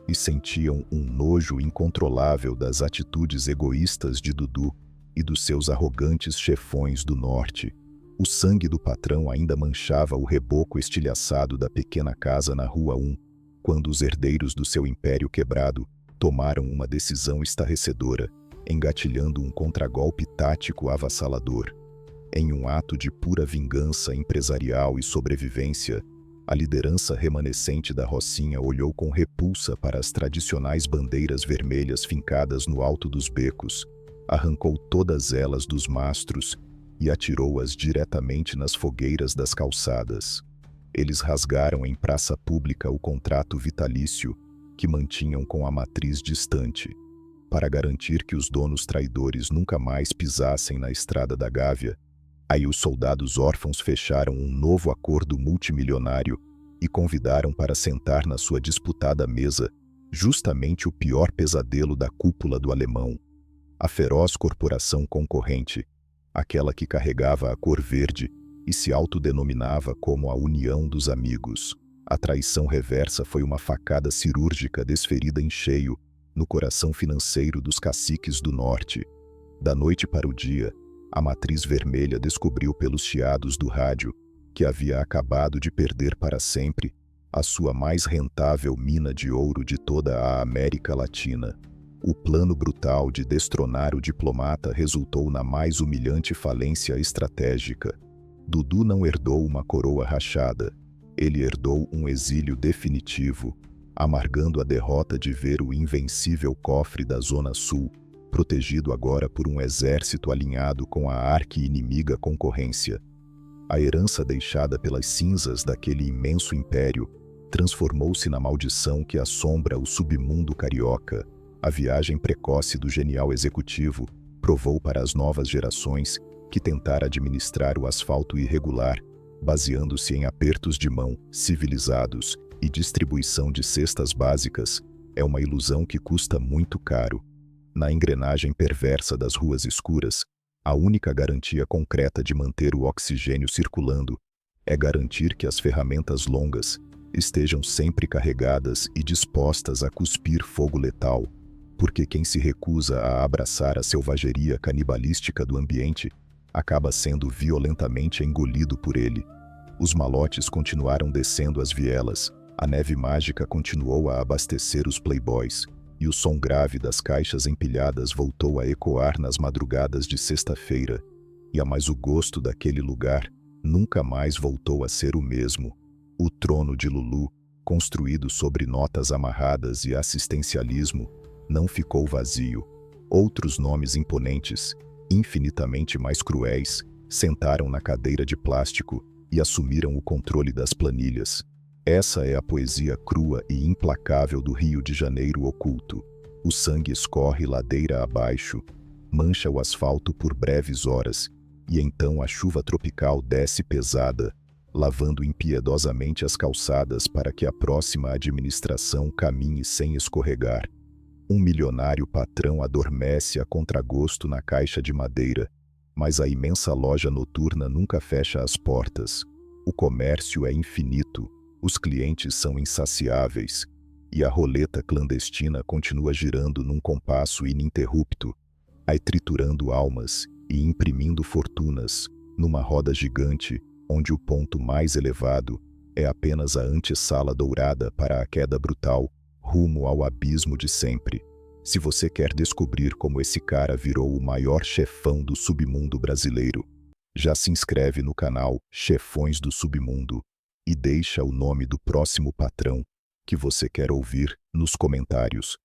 e sentiam um nojo incontrolável das atitudes egoístas de Dudu e dos seus arrogantes chefões do norte, O sangue do patrão ainda manchava o reboco estilhaçado da pequena casa na Rua 1, quando os herdeiros do seu império quebrado tomaram uma decisão estarrecedora, engatilhando um contragolpe tático avassalador. Em um ato de pura vingança empresarial e sobrevivência, a liderança remanescente da Rocinha olhou com repulsa para as tradicionais bandeiras vermelhas fincadas no alto dos becos, arrancou todas elas dos mastros e atirou-as diretamente nas fogueiras das calçadas. Eles rasgaram em praça pública o contrato vitalício que mantinham com a matriz distante, para garantir que os donos traidores nunca mais pisassem na estrada da Gávea. Aí os soldados órfãos fecharam um novo acordo multimilionário e convidaram para sentar na sua disputada mesa justamente o pior pesadelo da cúpula do Alemão, a feroz corporação concorrente, aquela que carregava a cor verde e se autodenominava como a União dos Amigos. A traição reversa foi uma facada cirúrgica desferida em cheio no coração financeiro dos caciques do norte. Da noite para o dia, a matriz vermelha descobriu pelos chiados do rádio que havia acabado de perder para sempre a sua mais rentável mina de ouro de toda a América Latina. O plano brutal de destronar o diplomata resultou na mais humilhante falência estratégica. Dudu não herdou uma coroa rachada, ele herdou um exílio definitivo, amargando a derrota de ver o invencível cofre da Zona Sul protegido agora por um exército alinhado com a arqui-inimiga concorrência. A herança deixada pelas cinzas daquele imenso império transformou-se na maldição que assombra o submundo carioca. A viagem precoce do genial executivo provou para as novas gerações que tentar administrar o asfalto irregular, baseando-se em apertos de mão civilizados e distribuição de cestas básicas, é uma ilusão que custa muito caro. Na engrenagem perversa das ruas escuras, a única garantia concreta de manter o oxigênio circulando é garantir que as ferramentas longas estejam sempre carregadas e dispostas a cuspir fogo letal, porque quem se recusa a abraçar a selvageria canibalística do ambiente acaba sendo violentamente engolido por ele. Os malotes continuaram descendo as vielas, a neve mágica continuou a abastecer os playboys, e o som grave das caixas empilhadas voltou a ecoar nas madrugadas de sexta-feira, mas o gosto daquele lugar nunca mais voltou a ser o mesmo. O trono de Lulu, construído sobre notas amarradas e assistencialismo, não ficou vazio. Outros nomes imponentes, infinitamente mais cruéis, sentaram na cadeira de plástico e assumiram o controle das planilhas. Essa é a poesia crua e implacável do Rio de Janeiro oculto. O sangue escorre ladeira abaixo, mancha o asfalto por breves horas, e então a chuva tropical desce pesada, lavando impiedosamente as calçadas para que a próxima administração caminhe sem escorregar. Um milionário patrão adormece a contragosto na caixa de madeira, mas a imensa loja noturna nunca fecha as portas. O comércio é infinito. Os clientes são insaciáveis, e a roleta clandestina continua girando num compasso ininterrupto, aí triturando almas e imprimindo fortunas, numa roda gigante onde o ponto mais elevado é apenas a antessala dourada para a queda brutal, rumo ao abismo de sempre. Se você quer descobrir como esse cara virou o maior chefão do submundo brasileiro, já se inscreve no canal Chefões do Submundo e deixa o nome do próximo patrão que você quer ouvir nos comentários.